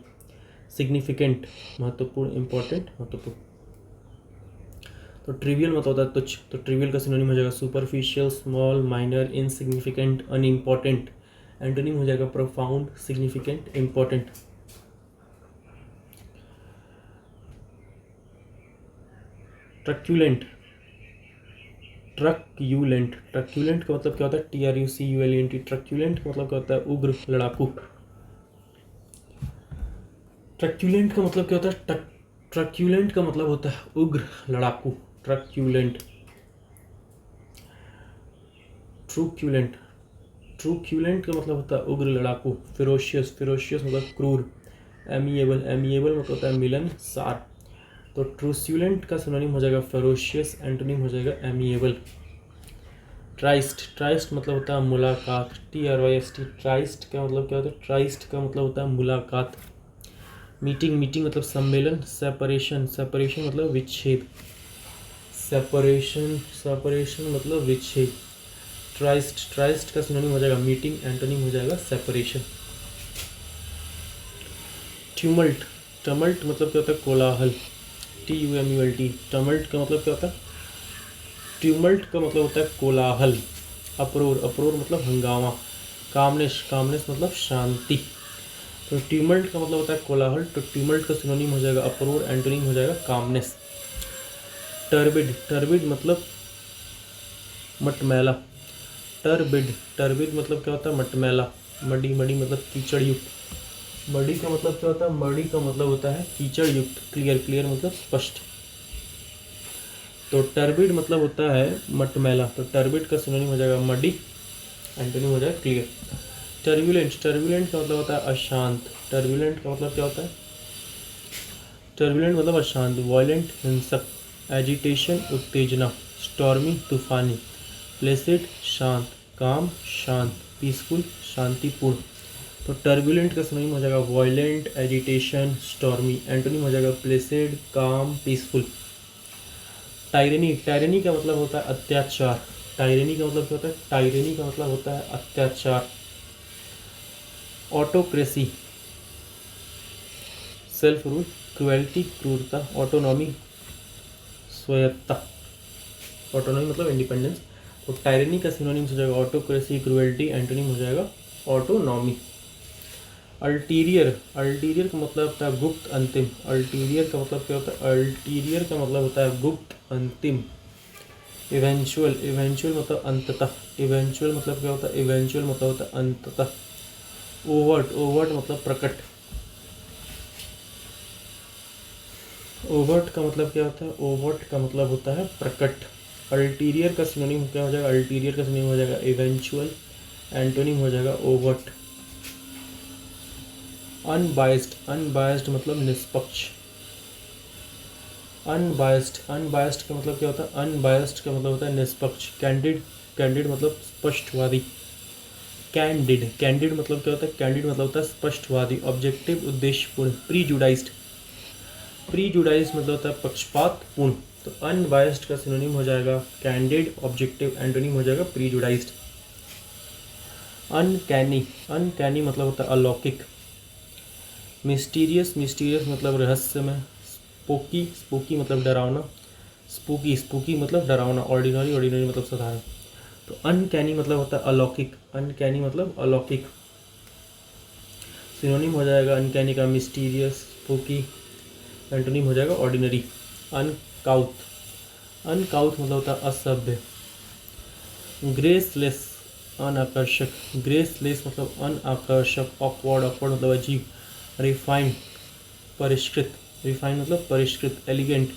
सिग्निफिकेंट, महत्वपूर्ण। इंपॉर्टेंट, महत्वपूर्ण। तो ट्रिवियल मतलब होता है तुच्छ। तो ट्रिवियल का सिनोनिम हो जाएगा superficial, small, minor, insignificant, unimportant. Antonym हो जाएगा प्रोफाउंड, सिग्निफिकेंट, इंपॉर्टेंट। ट्रक्यूलेंट, ट्रक्यूलेंट, ट्रक्यूलेंट का मतलब क्या होता है? TRUCULENT। ट्रक्यूलेंट का मतलब क्या होता है? उग्र, लड़ाकू। ट्रक्यूलेंट का मतलब क्या होता है? ट्रक्यूलेंट का मतलब होता है उग्र, लड़ाकू। ट्रक्यूलेंट। ट्रूक्यूलेंट, ट्रूक्यूलेंट का मतलब होता है उग्र, लड़ाकू। फिरोशियस, फिरोशियस मतलब क्रूर। एमिएबल, एमिएबल मतलब होता है मिलनसार। तो ट्रूस्यूलेंट का सिनोनिम हो जाएगा फेरोशियस, एंटोनिम हो जाएगा एमिएबल। ट्राइस्ट मतलब होता है मुलाकात, TRYST। ट्राइस्ट का मतलब क्या होता है? ट्राइस्ट का मतलब होता है मुलाकात। मीटिंग मतलब सम्मेलन। सेपरेशन मतलब विच्छेद। सेपरेशन मतलब विच्छेद। ट्राइस्ट का सिनोनिम हो जाएगा मीटिंग, एंटोनिम हो जाएगा सेपरेशन। टमल्ट मतलब क्या होता है? कोलाहल। TUMULT। टमल्ट का मतलब क्या होता है? ट्यूमल्ट का मतलब होता है कोलाहल। अप्रोर मतलब हंगामा। कामनेस मतलब शांति। तो ट्यूमल्ट का मतलब होता है कोलाहल, तो ट्यूमल्ट का सिनोनिम हो जाएगा अप्रोर, एंटोनिम हो जाएगा कामनेस। टर्बिड मतलब मटमैला। टर्बिड मतलब क्या होता है? मटमैला। मडी मतलब कीचड़ युक्त। मडी का मतलब क्या होता है? मडी का मतलब होता है कीचड़ युक्त। क्लियर मतलब स्पष्ट। तो टर्बिड मतलब होता है मटमैला, तो टर्बिड का सिनोनिम हो जाएगा मडी, एंटोनिम हो जाएगा क्लियर। टर्बुलेंट का मतलब होता है अशांत। टर्बुलेंट का मतलब क्या होता है? टर्बुलेंट मतलब अशांत। वायलेंट हिंसक। एजिटेशन उत्तेजना। स्टॉर्मी तूफानी। प्लेसिड शांत। काम शांत। पीसफुल शांतिपूर्ण। तो टर्बुलेंट का सिनोनिम हो जाएगा वायलेंट, एजिटेशन, स्टॉर्मी। एंटोनिम हो जाएगा प्लेसिड, काम, पीसफुल। टायरेनी का मतलब होता है अत्याचार। टायरेनी का मतलब क्या होता है? टायरेनी का मतलब होता है अत्याचार। Autocracy self rule. क्रुएल्टी क्रूरता। ऑटोनॉमी स्वायत्ता। ऑटोनॉमी मतलब इंडिपेंडेंस। तो टायरेनी का सिनोनिम हो जाएगा ऑटोक्रेसी, क्रुएल्टी। एंटोनिम हो जाएगा ऑटोनॉमी। अल्टीरियर का मतलब होता है गुप्त अंतिम। अल्टीरियर का मतलब क्या होता है? अल्टीरियर का मतलब होता है गुप्त अंतिम। इवेंचुअल मतलब अंततः। इवेंचुअल मतलब क्या होता है? इवेंचुअल मतलब होता है अंततः। ओवर्ट मतलब प्रकट। ओवर्ट का मतलब क्या होता है? ओवर्ट का मतलब होता है प्रकट। अल्टीरियर का सिनोनिम क्या हो जाएगा? अल्टीरियर का सिनोनिम हो जाएगा इवेंचुअल, एंटोनिम हो जाएगा ओवर्ट। अनबायस्ड मतलब निष्पक्ष। अनबायस्ड का मतलब क्या होता है? अनबायस्ड का मतलब होता है निष्पक्ष। कैंडिड मतलब स्पष्टवादी। कैंडिड मतलब क्या होता है? कैंडिड मतलब होता है स्पष्टवादी, ऑब्जेक्टिव, उद्देश्यपूर्ण। प्रीजुडाइज्ड मतलब होता है पक्षपातपूर्ण। तो अनबायस्ड का सिनोनिम हो जाएगा कैंडिड, ऑब्जेक्टिव, एंटोनिम हो जाएगा प्रीजुडाइज्ड। अनकैनी मतलब होता है अलौकिक। मिस्टीरियस मतलब रहस्यमय। स्पूकी मतलब डरावना। स्पूकी मतलब डरावना। ऑर्डिनरी मतलब साधारण। तो अनकैनी मतलब होता है अलौकिक। अनकैनी मतलब अलौकिक। सिनोनिम हो जाएगा अनकैनी का मिस्टीरियस, स्पूकी। एंटोनिम हो जाएगा ऑर्डिनरी। अनकाउथ मतलब होता है असभ्य। ग्रेसलेस अनाकर्षक। ग्रेसलेस मतलब अनाकर्षक। ऑकवर्ड मतलब अजीब। रिफाइंड मतलब परिष्कृत। एलिगेंट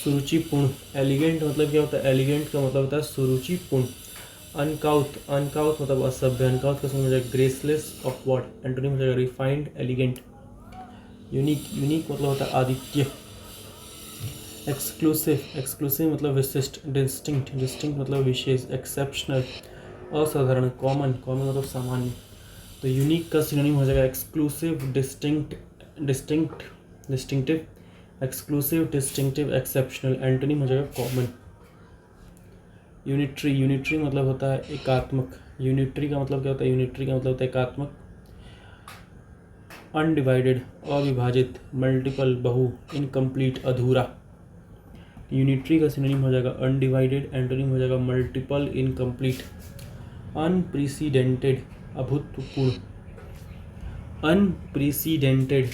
सुरुचिपूर्ण। एलिगेंट मतलब क्या होता है? एलिगेंट का मतलब होता है सुरुचिपूर्ण। अनकाउथ मतलब असभ्य। अनकाउथ का समझ हो जाएगा ग्रेसलेस, ऑकवर्ड। एंटोनिम हो जाएगा रिफाइंड, एलिगेंट। यूनिक मतलब होता है आदित्य। एक्सक्लूसिव मतलब विशिष्ट। डिस्टिंक्ट मतलब विशेष। एक्सेप्शनल असाधारण। कॉमन मतलब सामान्य। तो यूनिक का सिनोनिम हो जाएगा exclusive, distinctive. Exclusive, distinctive, exceptional. Antonym हो जाएगा कॉमन। यूनिटरी मतलब होता है एकात्मक। यूनिटरी का मतलब क्या होता है? यूनिटरी का मतलब होता है एकात्मक। अनडिवाइडेड अविभाजित। मल्टीपल बहु। इनकम्प्लीट अधूरा। यूनिटरी का सिनोनिम हो जाएगा अनडिवाइडेड, एंटोनिम हो जाएगा मल्टीपल, इनकम्प्लीट। अनप्रेसिडेंटेड अभूतपूर्व। अनप्रेसिडेंटेड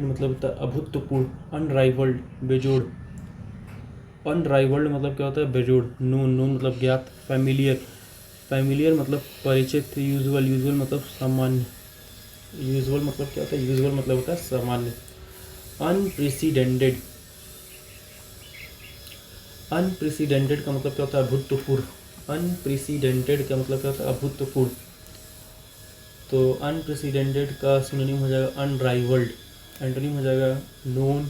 मतलब होता है अभूतपूर्व। अनराइवल्ड बेजोड़। अनराइवल्ड मतलब क्या होता है? बेजोड़। नून मतलब ज्ञात। फैमिलियर मतलब परिचित। यूजुअल मतलब सामान्य। यूजुअल मतलब क्या होता है? यूजुअल मतलब होता है सामान्य। अनप्रेसिडेंटेड का मतलब क्या होता है? अभूतपूर्व। अनप्रेसिडेंटेड का मतलब क्या होता है? अभूतपूर्व। तो अनप्रेसिडेंटेड का सिनोनिम हो जाएगा अनराइवल्ड। एंटोनिम हो जाएगा known,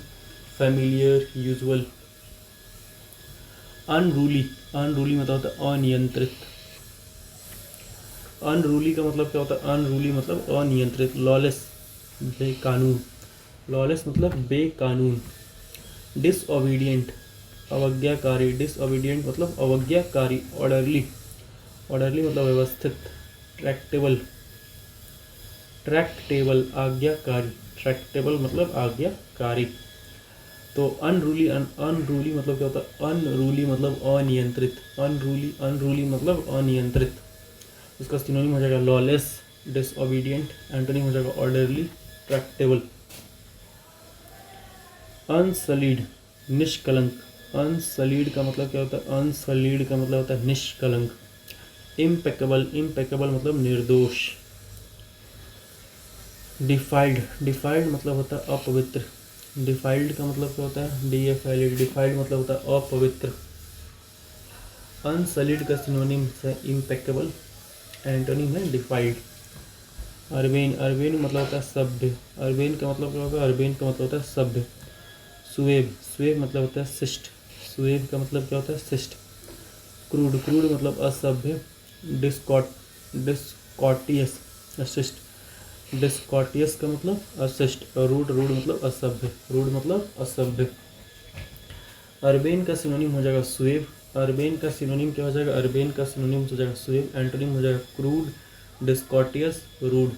familiar, usual. Unruly, unruly मतलब होता है अनियंत्रित। अनरूली का मतलब क्या होता है? अनरूली मतलब अनियंत्रित। लॉलेस, बेकानून। लॉलेस मतलब बेकानून। डिसओबीडियंट, अवज्ञाकारी। डिसओबीडियंट मतलब अवज्ञाकारी। ऑर्डरली, ऑर्डरली मतलब व्यवस्थित। ट्रैक्टेबल, ट्रैक्टेबल आज्ञाकारी। ट्रैक्टेबल मतलब आज्ञाकारी। तो अनरूली, अनरूली मतलब क्या होता है? अनरूली मतलब अनियंत्रित। अनरूली, अनरूली मतलब अनियंत्रित। इसका सिनोनिम हो जाएगा लॉलेस, डिसओबीडियंट। एंटोनिम हो जाएगा ऑर्डरली, ट्रैक्टेबल। अनसलीड, निष्कलंक। अनसलीड का मतलब क्या होता है? अनसलीड का मतलब होता है निष्कलंक। इम्पेकेबल, इम्पेकेबल मतलब निर्दोष। डिफाइल्ड, डिफाइल्ड मतलब होता है अपवित्र। डिफाइल्ड का मतलब क्या होता है? DFILD, डिफाइल्ड मतलब होता है अपवित्र। अनसलीड का सिनोनिम है इम्पेकेबल, एंटोनिम है डिफाइल्ड। अर्बेन, अर्बेन मतलब होता है सभ्य। अर्बेन का मतलब क्या होगा? अर्बेन का मतलब होता है सभ्य। सुवेब, सुवेब मतलब होता है शिष्ट। सुवेब का मतलब क्या होता है? शिष्ट। क्रूड, क्रूड मतलब असभ्य। डिस्कॉर्टियस, अशिष्ट। डिस्कॉर्टियस का मतलब अशिष्ट। और रूड, रूड मतलब असभ्य। रूड मतलब असभ्य। अर्बेन का सिनोनिम हो जाएगा सुवेब। अर्बेन का सिनोनिम क्या हो जाएगा? अर्बेन का सिनोनिम हो जाएगा सुवेब। एंटोनिम हो जाएगा क्रूड, डिस्कॉर्टियस, रूड।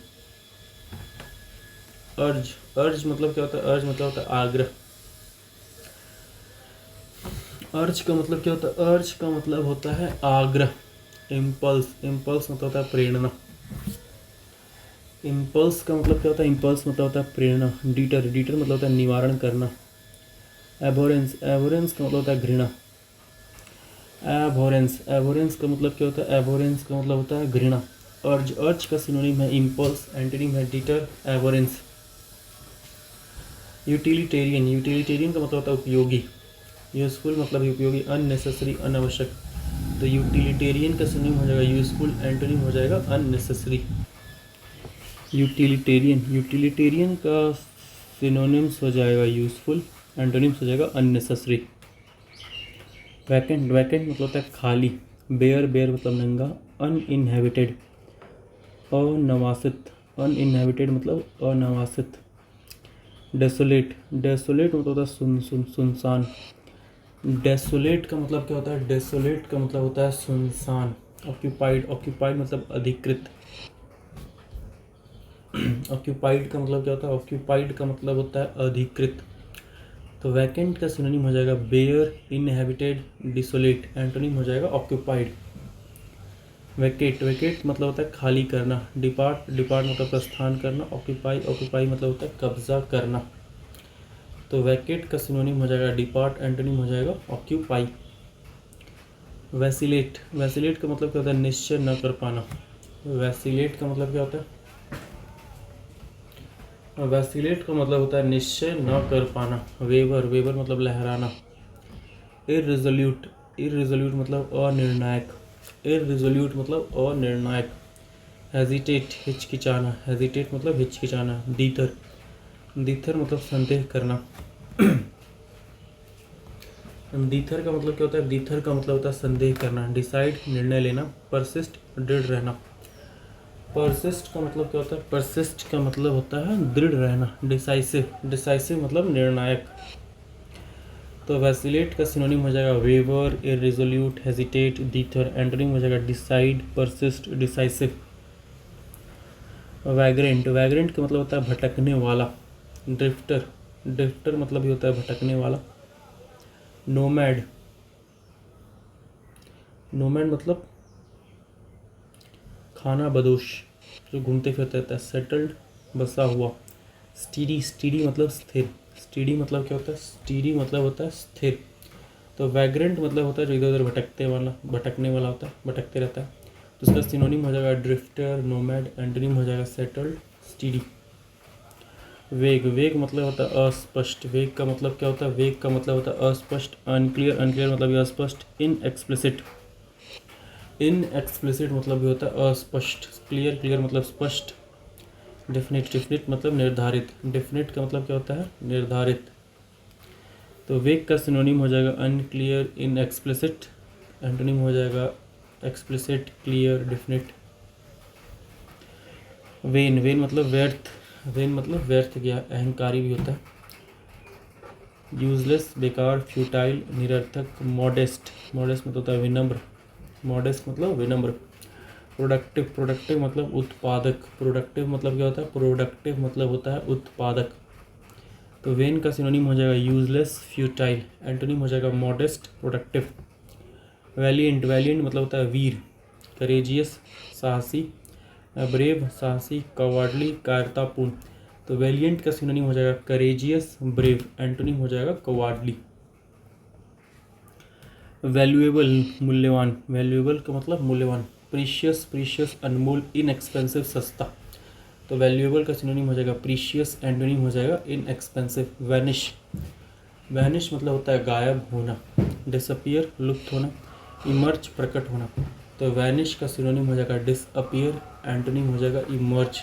अर्ज, अर्ज मतलब क्या होता है? अर्ज मतलब होता है आग्रह। अर्ज का मतलब क्या होता है? अर्ज का मतलब होता है आग्रह। इम्पल्स, इम्पल्स मतलब होता है प्रेरणा। इम्पल्स का मतलब क्या होता है? इम्पल्स मतलब होता है प्रेरणा। डीटर, डीटर मतलब होता है निवारण करना। एबोरेंस, एबोरेंस का मतलब होता है घृणा। एबोरेंस, एबोरेंस का मतलब क्या होता है? एबोरेंस का मतलब होता है घृणा। अर्ज, अर्ज का सिनोनिम है इम्पल्स। एंटोनिम है डीटर, एबोरेंस। यूटिलिटेरियन, यूटिलिटेरियन का मतलब होता है उपयोगी। यूजफुल मतलब उपयोगी। अननेसेसरी, अनावश्यक। तो यूटिलिटेरियन का सिनोनिम हो जाएगा यूजफुल। एंटोनिम हो जाएगा अननेसेसरी। यूटिलिटेरियन, यूटिलिटेरियन का सिनोनिम्स हो जाएगा यूजफुल। एंटोनिम्स हो जाएगा अननेसेसरी। वैकेंट, वैकेंट मतलब होता है खाली। बेयर, बेयर मतलब नंगा। अनइनहेबिटेड, अनवासित। अनइनहेबिटेड मतलब अनवासित। डेसोलेट, डेसोलेट मतलब होता है सुनसान। डेसोलेट का मतलब क्या होता है? डेसोलेट का मतलब होता है सुनसान। ऑक्यूपाइड, ऑक्यूपाइड मतलब अधिकृत। ऑक्यूपाइड का मतलब क्या होता है? ऑक्यूपाइड का मतलब होता है अधिकृत। तो वैकेंट का सिनोनिम हो जाएगा बेयर, इनहेबिटेड, डिसोलेट। एंटोनिम हो जाएगा ऑक्यूपाइड। वैकेट, वैकेट मतलब होता है खाली करना। डिपार्ट, डिपार्ट मतलब प्रस्थान करना। ऑक्यूपाई, ऑक्यूपाई मतलब होता है कब्जा करना। तो वैकेट का सिनोनिम हो जाएगा डिपार्ट। एंटोनिम हो जाएगा ऑक्यूपाई। वैसिलेट, वैसिलेट का मतलब क्या होता है? निश्चय न कर पाना। वैसिलेट का मतलब क्या होता है? वैसिलेट का मतलब होता है निश्चय न कर पाना। वेवर, वेवर मतलब लहराना। इररिजोल्यूट, इररिजोल्यूट मतलब अनिर्णायक। इररिजोल्यूट मतलब अनिर्णायक। हेजिटेट, हिचकिचाना। हेजिटेट मतलब हिचकिचाना। डीथर, डीथर मतलब संदेह करना। डीथर का मतलब क्या होता है? डीथर का मतलब होता है संदेह करना। डिसाइड, निर्णय लेना। परसिस्ट, दृढ़ रहना। परसिस्ट का मतलब क्या होता है? परसिस्ट का मतलब होता है दृढ़ रहना। डिसाइसिव, डिसाइसिव मतलब निर्णायक। तो वैसिलेट का सिनोनिम हो जाएगा वेवर, इररिजोल्यूट, हेजिटेट, डीथर। एंटोनिम हो जाएगा decide, persist, decisive. Vagrant, vagrant का मतलब होता है भटकने वाला। ड्रिफ्टर, ड्रिफ्टर मतलब ही होता है भटकने वाला। नोमैड, नोमैड मतलब खाना बदोश, जो घूमते फिरते रहता है। सेटल्ड, बसा हुआ। स्टीडी, स्टीडी मतलब स्थिर। स्टीडी मतलब क्या होता है? स्टीडी मतलब होता है स्थिर। तो वैग्रेंट मतलब होता है जो इधर उधर भटकते वाला, भटकने वाला होता है, भटकते रहता है। तो उसका सिनोनिम हो जाएगा ड्रिफ्टर, नोमैड। एंटोनिम हो जाएगा सेटल्ड, स्टीडी। वेग, वेग मतलब होता है अस्पष्ट। वेग का मतलब क्या होता है? वेग का मतलब होता है अस्पष्ट, अनक्लियर। अनक्लियर मतलब अस्पष्ट। इनएक्सप्लिसिट, इनएक्सप्लिसिट मतलब भी होता है अस्पष्ट। क्लियर, क्लियर मतलब स्पष्ट। डेफिनेट, डेफिनेट मतलब निर्धारित। डेफिनेट का मतलब क्या होता है? निर्धारित। तो वेग का सिनोनिम हो जाएगा अनक्लियर, इनएक्सप्लिसिट। एंटोनिम हो जाएगा explicit, clear, definite. When, when मतलब व्यर्थ, वेन मतलब व्यर्थ गया, अहंकारी भी होता है। यूजलेस, बेकार, फ्यूटाइल, निरर्थक। मॉडेस्ट, मॉडेस्ट मतलब होता है विनम्र, मॉडेस्ट मतलब विनम्र। प्रोडक्टिव, प्रोडक्टिव मतलब उत्पादक, प्रोडक्टिव मतलब क्या होता है, प्रोडक्टिव मतलब होता है उत्पादक। तो वेन का सिनोनिम हो जाएगा यूजलेस, फ्यूटाइल। एंटोनिम हो जाएगा मॉडेस्ट, प्रोडक्टिव। वैलिएंट, वैलिएंट मतलब होता है वीर। करेजियस, साहसी। ब्रेव, साहसी। कवार्डली, कायरतापूर्ण। तो वैलिएंट का सिनोनिम हो जाएगा करेजियस, ब्रेव। एंटोनिम हो जाएगा कवार्डली। वैल्यूएबल, मूल्यवान, वैल्यूएबल का मतलब मूल्यवान। प्रीशियस, प्रीशियस अनमोल, इनएक्सपेंसिव सस्ता। तो वैल्यूएबल का सिनोनिम हो जाएगा प्रीशियस, एंटोनिम हो जाएगा इनएक्सपेंसिव। वैनिश, वैनिश मतलब होता है गायब होना। डिसअपियर, लुप्त होना। इमर्ज, प्रकट होना। तो वैनिश का सिनोनिम हो जाएगा डिसअपियर, एंटोनिम हो जाएगा इमर्ज।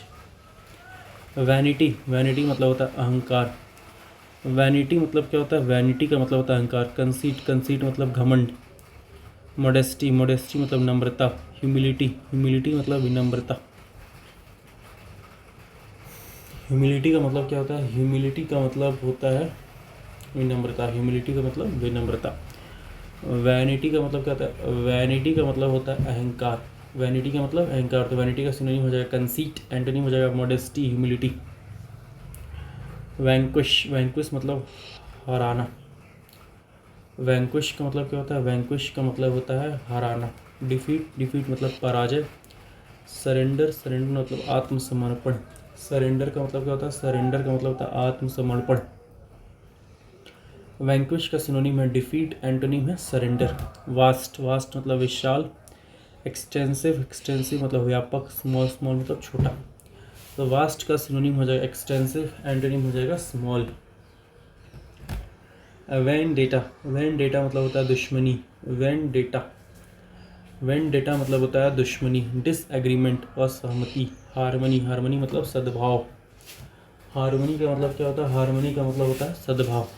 वैनिटी, वैनिटी मतलब होता है अहंकार। वैनिटी मतलब क्या होता है, वैनिटी का मतलब होता है अहंकार। कंसीट, कंसीट मतलब घमंड। मॉडेस्टी, मॉडेस्टी मतलब नम्रता। ह्यूमिलिटी, ह्यूमिलिटी मतलब विनम्रता। ह्यूमिलिटी का मतलब क्या होता है, ह्यूमिलिटी का मतलब होता है विनम्रता। ह्यूमिलिटी का मतलब विनम्रता। वैनिटी का मतलब क्या होता है, वैनिटी का मतलब होता है अहंकार। वैनिटी का मतलब अहंकार। तो वैनिटी का सिनोनिम हो जाएगा कंसीट, एंटोनिम हो जाएगा मॉडेस्टी, ह्यूमिलिटी। वैंक्विश, वैंक्विश मतलब हराना। वैंक्विश का मतलब क्या होता है, वैंक्विश का मतलब होता है हराना। डिफीट, डिफीट मतलब पराजय। सरेंडर, सरेंडर मतलब आत्मसमर्पण। सरेंडर का मतलब क्या होता है, सरेंडर का मतलब होता है आत्मसमर्पण। वैंक्विश का सिनोनिम है डिफीट, एंटोनिम है सरेंडर। वास्ट, वास्ट मतलब विशाल। एक्सटेंसिव, एक्सटेंसिव मतलब व्यापक। स्मॉल, स्मॉल मतलब छोटा। तो वास्ट का सिनोनिम हो जाएगा एक्सटेंसिव, एंटोनिम हो जाएगा small. Vendetta, vendetta मतलब होता है दुश्मनी। वैन डेटा, वैन डेटा मतलब होता है दुश्मनी। डिसएग्रीमेंट, असहमति। हारमनी, हारमनी मतलब सद्भाव। हारमोनी का मतलब क्या होता है, हारमोनी का मतलब होता है सद्भाव।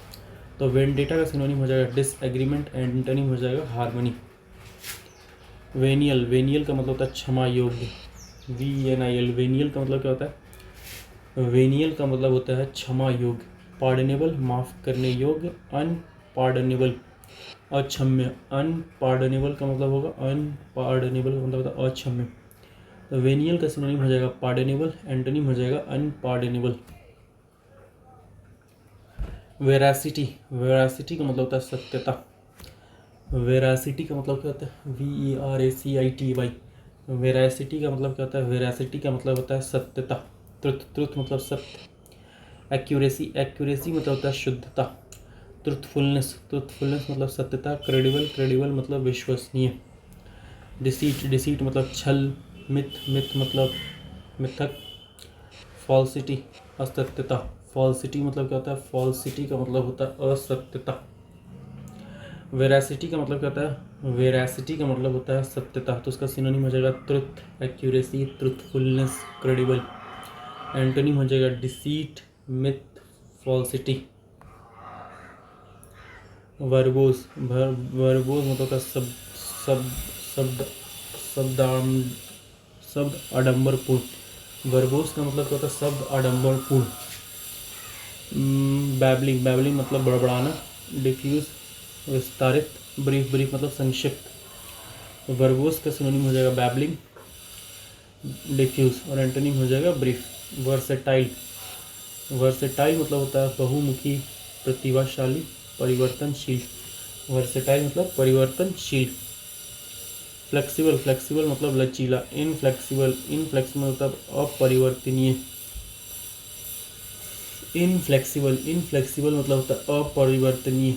तो वेंडेटा का सिनोनिम हो जाएगा डिसएग्रीमेंट, एंटोनिम हो जाएगा हारमोनी। वेनियल, वेनियल का मतलब होता है क्षमा योग्य। VNIL, वेनियल का मतलब क्या होता है, वेनियल का मतलब होता है क्षमा योग्य। पार्डनेबल, माफ़ करने योग्य। अनपार्डनेबल, अक्षम्य। अनपार्डनेबल का मतलब होगा, अनपार्डनेबल का मतलब होता है अक्षम्य। तो वेनियल का सिनोनिम हो जाएगा पार्डनेबल, एंटोनिम हो जाएगा अनपार्डनेबल। वेरासिटी, वेरासिटी का मतलब होता है सत्यता। वेरासिटी का मतलब क्या होता है, VERACITY। वेरासिटी का मतलब क्या होता है, वेरासिटी का मतलब होता है सत्यता। ट्रुथ, ट्रुथ मतलब सत्य। एक्यूरेसी, एक्यूरेसी मतलब होता है शुद्धता। ट्रुथफुलनेस, ट्रुथफुलनेस मतलब सत्यता। क्रेडिबल, क्रेडिबल मतलब विश्वसनीय। डिसीट, डिसीट मतलब छल। मिथ, मिथ मतलब मिथक। फॉल्सिटी, असत्यता। फॉल्सिटी मतलब क्या होता है, फॉल्सिटी का मतलब होता है असत्यता। वेरासिटी का मतलब क्या होता है, वेरासिटी का मतलब होता है सत्यता। तो उसका सिनोनिम हो जाएगा truth, accuracy, truthfulness, credible. Antonym हो जाएगा deceit, myth, falsity. Verbose, verbose मतलब होता है शब्द शब्द शब्द आडंबरपूर्ण। वर्बोस का मतलब क्या होता है, शब्द आडंबरपूर्ण। बैबलिंग, बैबलिंग मतलब बड़बड़ाना। डिफ्यूज, विस्तारित। ब्रीफ, ब्रीफ मतलब संक्षिप्त। वर्बोस का सिनोनिम हो जाएगा बैबलिंग, डिफ्यूज, और एंटोनिम हो जाएगा ब्रीफ। वर्सेटाइल, वर्सेटाइल मतलब होता है बहुमुखी, प्रतिभाशाली, परिवर्तनशील। वर्सेटाइल मतलब परिवर्तनशील। फ्लेक्सिबल, फ्लेक्सिबल मतलब लचीला। इनफ्लेक्सिबल, इनफ्लेक्सिबल मतलब अपरिवर्तनीय। इनफ्लेक्सिबल, इनफ्लेक्सिबल मतलब होता है अपरिवर्तनीय।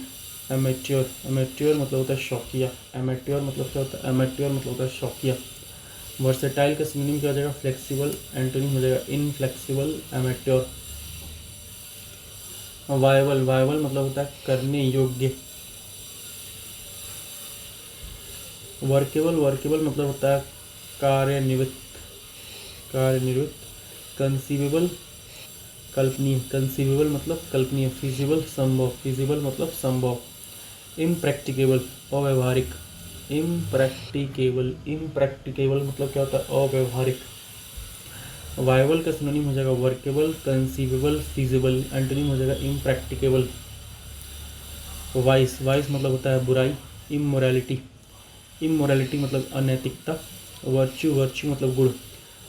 एमेच्योर, एमेच्योर मतलब होता है शौकिया। एमेच्योर मतलब क्या होता है, एमेच्योर मतलब होता है शौकिया। वर्सेटाइल का सिनोनिम क्या हो जाएगा, फ्लेक्सिबल, एंटोनिम हो जाएगा इनफ्लेक्सिबल, एमेच्योर। वायबल, वायबल मतलब होता है करने योग्य। वर्केबल, वर्केबल मतलब होता है कार्यान्वित, कार्यान्वित। कंसीवेबल, कल्पनीय, कंसीवेबल मतलब कल्पनीय, फिजिबल संभव, फिजिबल मतलब संभव, इम्प्रैक्टिकेबल अव्यवहारिक, इम्प्रैक्टिकेबल, इम्प्रैक्टिकेबल मतलब क्या होता है अव्यवहारिक। वायबल का सिनोनिम हो जाएगा वर्केबल, कंसीवेबल, फिजिबल, एंटोनिम हो जाएगा इम्प्रैक्टिकेबल। वाइस, वाइस मतलब होता है बुराई, इमोरलिटी, इमोरलिटी मतलब अनैतिकता। वर्च्यू, वर्च्यू मतलब गुण,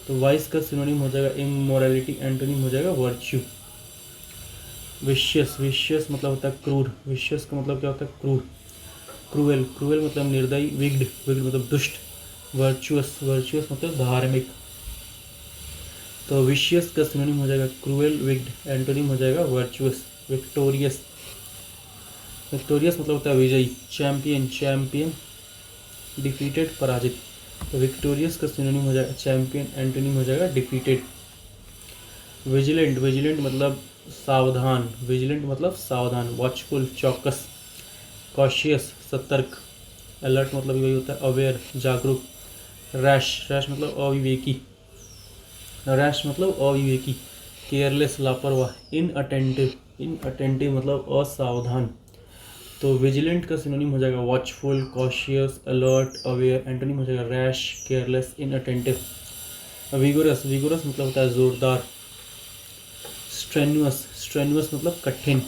तो वाइस का सिनोनिम हो जाएगा इमोरलिटी, एंटोनिम हो जाएगा वर्च्यू। विशियस, विशियस मतलब होता है क्रूर, विशियस का मतलब क्या होता है क्रूर। क्रूएल, क्रूएल मतलब निर्दयी, विग्ड, विग्ड मतलब दुष्ट। वर्चुअस, वर्चुअस मतलब धार्मिक। तो विशियस का सिनोनिम हो जाएगा क्रूएल, विग्ड, एंटोनिम हो जाएगा वर्चुअस। विक्टोरियस, विक्टोरियस मतलब होता है विजयी। चैंपियन, चैंपियन डिफीटेड, पराजित, तो विक्टोरियस का सिनोनिम हो जाएगा चैंपियन, एंटोनिम हो जाएगा डिफीटेड। विजिलेंट, विजिलेंट मतलब सावधान, विजिलेंट मतलब सावधान। वॉचफुल, चौकस। कॉशियस, सतर्क। अलर्ट मतलब यही होता है अवेयर, जागरूक। रैश, रैश मतलब अविवेकी, रैश मतलब अविवेकी। केयरलेस, लापरवाह। इनअटेंटिव, इनअटेंटिव मतलब असावधान। तो विजिलेंट का सिनोनिम हो जाएगा watchful, cautious, alert, aware, antonym हो जाएगा rash, careless, inattentive. Vigorous, vigorous मतलब होता है जोरदार। स्ट्रेन्युअस, स्ट्रेन्युअस मतलब कठिन।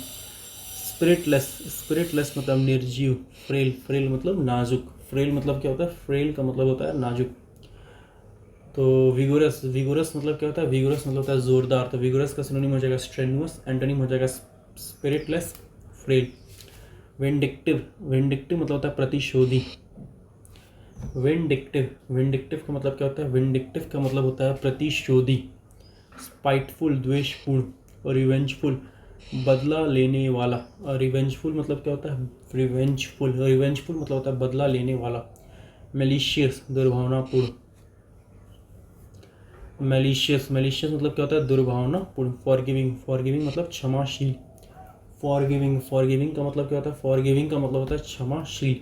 स्पिरिटलेस, स्पिरिटलेस मतलब निर्जीव। फ्रेल, फ्रेल मतलब नाजुक, फ्रेल मतलब क्या होता है फ्रेल का मतलब होता है नाजुक। तो विगोरस, विगोरस मतलब क्या होता है विगोरस मतलब होता है जोरदार, तो विगोरस का सिनोनिम हो जाएगा स्ट्रेन्युअस, एंटोनिम हो जाएगा स्पिरिटलेस, फ्रेल। विंडिक्टिव, विंडिक्टिव मतलब होता है प्रतिशोधी। विंडिक्टिव, विंडिक्टिव का मतलब क्या होता है विंडिक्टिव का मतलब होता है प्रतिशोधी। स्पाइटफुल, द्वेषपूर्ण। और रिवेंजफुल, बदला लेने वाला। और रिवेंजफुल मतलब क्या होता है रिवेंजफुल, रिवेंजफुल मतलब होता है बदला लेने वाला। मेलिशियस, दुर्भावनापूर्ण। मेलिशियस, मेलिशियस मतलब क्या होता है दुर्भावनापूर्ण। फॉरगिविंग, फॉरगिविंग मतलब क्षमाशील। फॉरगिविंग, फॉरगिविंग का मतलब क्या होता है फॉरगिविंग का मतलब होता है क्षमाशील।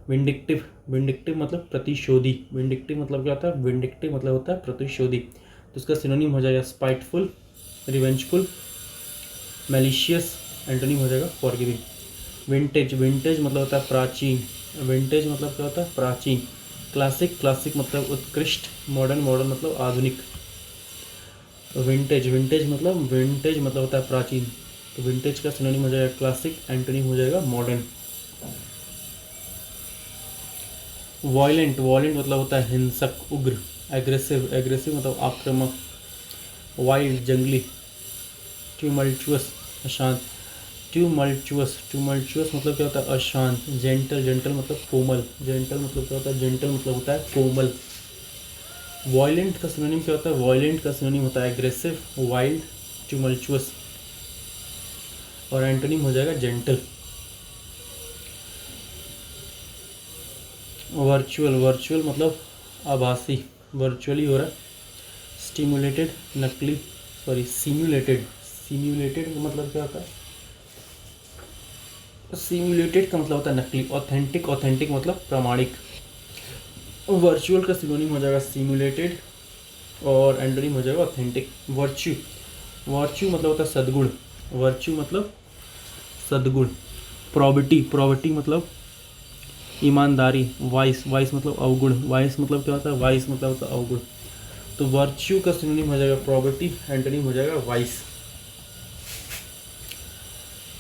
विंडिक्टिव, विंडिक्टिव मतलब प्रतिशोधी। विंडिक्टिव मतलब क्या होता है विंडिक्टिव मतलब होता है प्रतिशोधी, तो इसका सिनोनिम हो जाएगा स्पाइटफुल, रिवेंजफुल, मैलिशियस, एंटोनिम हो जाएगा फॉरगिविंग। विंटेज, विंटेज मतलब होता है प्राचीन। विंटेज मतलब क्या होता है प्राचीन। क्लासिक, क्लासिक मतलब उत्कृष्ट। मॉडर्न, मॉडर्न मतलब आधुनिक। विंटेज, विंटेज मतलब होता है प्राचीन, तो विंटेज का सिनोनिम हो जाएगा क्लासिक, एंटोनिम हो जाएगा मॉडर्न। वॉयलेंट, वॉयलेंट मतलब होता है हिंसक, उग्र। एग्रेसिव, एग्रेसिव मतलब आक्रामक। वाइल्ड, जंगली। ट्यूमल्चुअस, अशांत। ट्यूमल्चुअस, ट्यूमल्चुअस मतलब क्या होता है अशांत। जेंटल, जेंटल मतलब कोमल। जेंटल मतलब क्या होता है जेंटल मतलब होता है कोमल। वॉयलेंट का सिनोनिम क्या होता है वॉयलेंट का सिनोनिम होता है एग्रेसिव, वाइल्ड, ट्यूमल्चुअस, और एंटोनिम हो जाएगा जेंटल। वर्चुअल, वर्चुअल मतलब आभासी, वर्चुअली हो रहा है। स्टिमुलेटेड, नकली, सॉरी सिम्युलेटेड, सिम्युलेटेड का मतलब क्या होता है सिम्युलेटेड का मतलब होता है नकली। ऑथेंटिक, ऑथेंटिक मतलब प्रामाणिक। वर्चुअल का सिनोनिम हो जाएगा सिम्युलेटेड, और एंटोनिम हो जाएगा ऑथेंटिक। वर्च्यू, वर्च्यू मतलब होता है सद्गुण। वर्च्यू मतलब सद्गुण। प्रॉबिटी, प्रॉबिटी मतलब ईमानदारी। वाइस, वाइस मतलब अवगुण। वाइस मतलब क्या होता है वाइस मतलब होता है अवगुण, तो वर्च्यू का सिनोनिम हो जाएगा प्रॉबिटी, एंटोनिम हो जाएगा वाइस।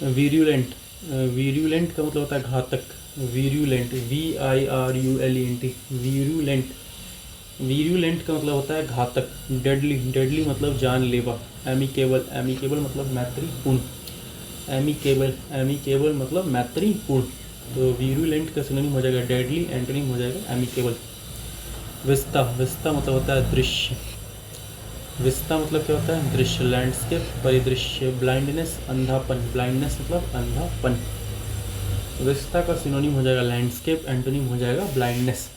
वीर्युलेंट, वीर्युलेंट का मतलब होता है घातक। वीर्युलेंट, VIRULENT, वीर्युलेंट, वीर्युलेंट का मतलब होता है घातक। डेडली, डेडली मतलब जानलेवा। एमिकेबल, एमिकेबल मतलब मैत्रीपूर्ण। एमिकेबल, एमिकेबल मतलब मैत्रीपूर्ण, तो वीर्युलेंट का सिनोनिम हो जाएगा डेडली, एंटोनिम हो जाएगा एमिकेबल। विस्ता, विस्ता मतलब होता है दृश्य। विस्ता मतलब क्या होता है दृश्य, लैंडस्केप, परिदृश्य। ब्लाइंडनेस, अंधापन, ब्लाइंडनेस मतलब अंधापन, विस्ता का सिनोनिम हो जाएगा लैंडस्केप, एंटोनिम हो जाएगा ब्लाइंडनेस।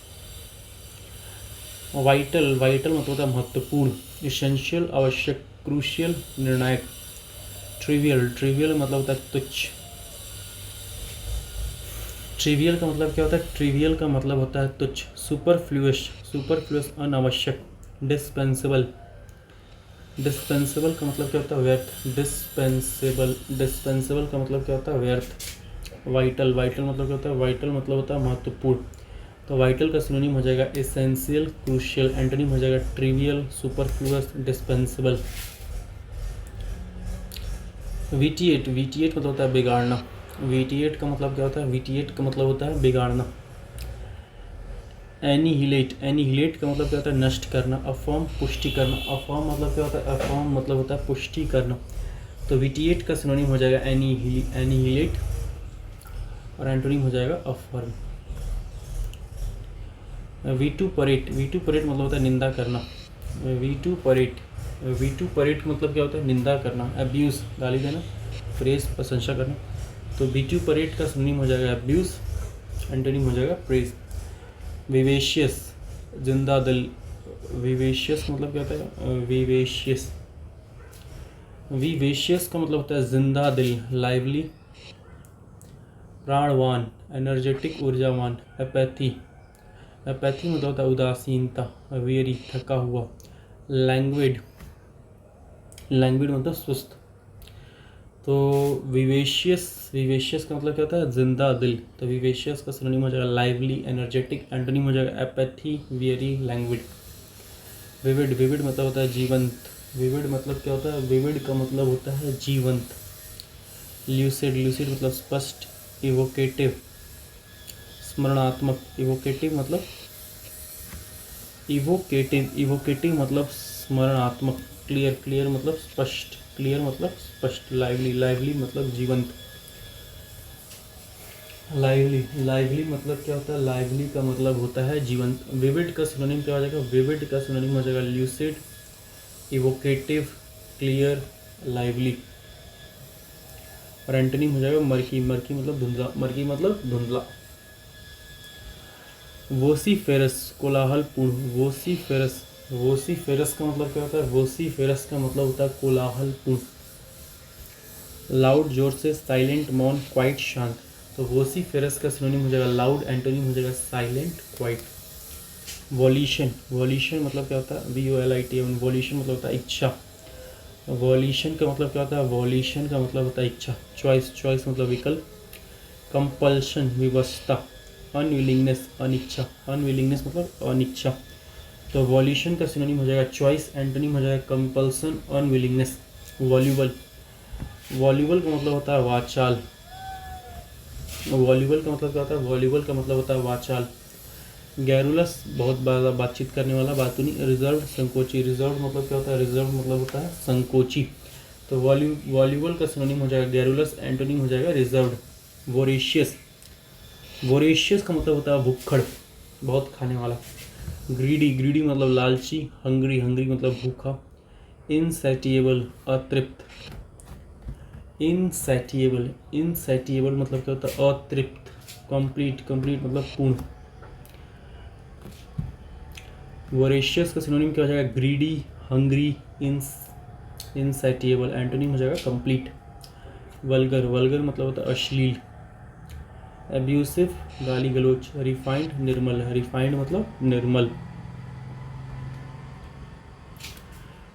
वाइटल, वाइटल मतलब होता है महत्वपूर्ण। इसेंशियल, आवश्यक, क्रूशियल, निर्णायक। ट्रिवियल, ट्रिवियल मतलब होता है तुच्छ। ट्रिवियल का मतलब क्या होता है ट्रिवियल का मतलब होता है तुच्छ। सुपरफ्लुअस, सुपरफ्लुअस अनावश्यक। डिस्पेंसेबल, डिस्पेंसेबल का मतलब क्या होता है? व्यर्थ। डिस्पेंसेबल, डिस्पेंसेबल का मतलब क्या होता है? व्यर्थ। वाइटल, वाइटल मतलब क्या होता है? वाइटल मतलब होता है महत्वपूर्ण। तो वाइटल का सिनोनिम हो जाएगा एसेंशियल, क्रूशियल। एंटोनिम हो जाएगा ट्रिवियल, सुपरफ्लूअस, डिस्पेंसेबल। वीटिएट, वीटिएट मतलब होता है बिगाड़ना। वीटिएट का मतलब क्या होता है? वीटिएट का मतलब होता है बिगाड़ना। एनिहिलेट, एनिहिलेट का मतलब क्या होता है? नष्ट करना। अफर्म, पुष्टि करना। अफर्म मतलब क्या होता है? अफर्म मतलब होता है पुष्टि करना। तो वीटिएट का सिनोनिम हो जाएगा एनिहिलेट, और एंटोनिम हो जाएगा अफर्म। वीटुपरेट, वीटुपरेट मतलब होता है निंदा करना। वीटुपरेट, वीटुपरेट मतलब क्या होता है? निंदा करना। अब्यूज़, गाली देना। प्रेस, प्रशंसा करना। तो वीटुपरेट का सिनोनिम हो जाएगा अब्यूज़, एंटोनिम हो जाएगा प्रेस। विवेशियस, जिंदा दिल। विवेशियस मतलब क्या होता है? विवेशियस, विवेशियस का मतलब होता है जिंदा दिल, लाइवली। प्राणवान, एनर्जेटिक, ऊर्जावान। एपैथी, एपैथी मतलब होता है उदासीनता। वेरी, थका हुआ। लैंग्विड, लैंग्विड मतलब सुस्त। तो विवेशियस, विवेशियस का मतलब क्या होता है? जिंदा दिल। तो विवेशियस का सिनोनिम हो जाएगा लाइवली, एनर्जेटिक। एंटोनिम हो जाएगा एपैथी, वेरी, लैंग्विड। विविड, विविड मतलब होता है जीवंत। विविड मतलब क्या होता है? विविड का मतलब होता है जीवंत। ल्यूसिड, ल्यूसिड मतलब स्पष्ट। इवोकेटिव, स्मरणात्मक। इवोकेटिव मतलब, इवोकेटिव, इवोकेटिव मतलब स्मरणात्मक। क्लियर, क्लियर मतलब स्पष्ट। क्लियर मतलब स्पष्ट। लाइवली, लाइवली मतलब जीवंत। लाइवली, लाइवली मतलब क्या होता है? लाइवली का मतलब होता है जीवंत। विविड का सिनोनिम क्या हो जाएगा? विविड का सिनोनिम हो जाएगा ल्यूसिड, इवोकेटिव, क्लियर, लाइवली। और एंटोनिम हो जाएगा मर्की, मर्की मतलब धुंधला। मर्की मतलब धुंधला। वोसीफेरस, कोलाहलपूर्ण। वोसीफेरस, वोसीफेरस का मतलब क्या होता है? वोसीफेरस का मतलब होता है कोलाहलपूर्ण। लाउड, जोर से। साइलेंट, मौन, क्वाइट, शांत। तो वोसीफेरस का सिनोनिम हो जाएगा लाउड, एंटोनिम हो जाएगा साइलेंट, क्वाइट। वॉल्यूशन, वॉल्यूशन मतलब क्या होता है? VOLITION, वॉल्यूशन मतलब होता है इच्छा। वॉल्यूशन का मतलब क्या होता है? वॉल्यूशन का मतलब होता है इच्छा। चॉइस, चॉइस मतलब विकल्प। कंपल्शन, विवशता। अनविलिंगनेस, अनिच्छा। अनविलिंगनेस मतलब अनिच्छा। तो वॉल्यूशन का सिनोनिम हो जाएगा चॉइस, एंटोनिम हो जाएगा कंपल्सन, अनविलिंगनेस। वॉल्यूबल, वॉल्यूबल का मतलब होता है वाचाल। वॉल्यूबल का मतलब क्या होता है? वॉल्यूबल का मतलब होता है वाचाल। गैरुलस, बहुत ज़्यादा बातचीत करने वाला, बातूनी। रिजर्व, संकोची। रिजर्व मतलब क्या होता है? रिजर्व मतलब होता है संकोची। तो वॉल्यूबल का सिनोनिम हो जाएगा गैरुलस, एंटोनिम हो जाएगा रिजर्व्ड। वोरेशियस, वोरेशियस का मतलब होता है भुक्खड़, बहुत खाने वाला। ग्रीडी, ग्रीडी मतलब लालची। हंग्री, हंग्री मतलब भूखा। इनसैटिएबल, अतृप्त। इनसैटिएबल, इनसैटिएबल मतलब क्या होता है? अतृप्त। कंप्लीट, कंप्लीट मतलब पूर्ण। वोरेशियस का सिनोनिम क्या हो जाएगा? Greedy, hungry, इनसैटिएबल। एंटोनिम हो जाएगा कंप्लीट। वल्गर, वल्गर मतलब होता है अश्लील। एब्यूसिव, गाली गलोच। रिफाइंड, निर्मल। रिफाइंड मतलब निर्मल।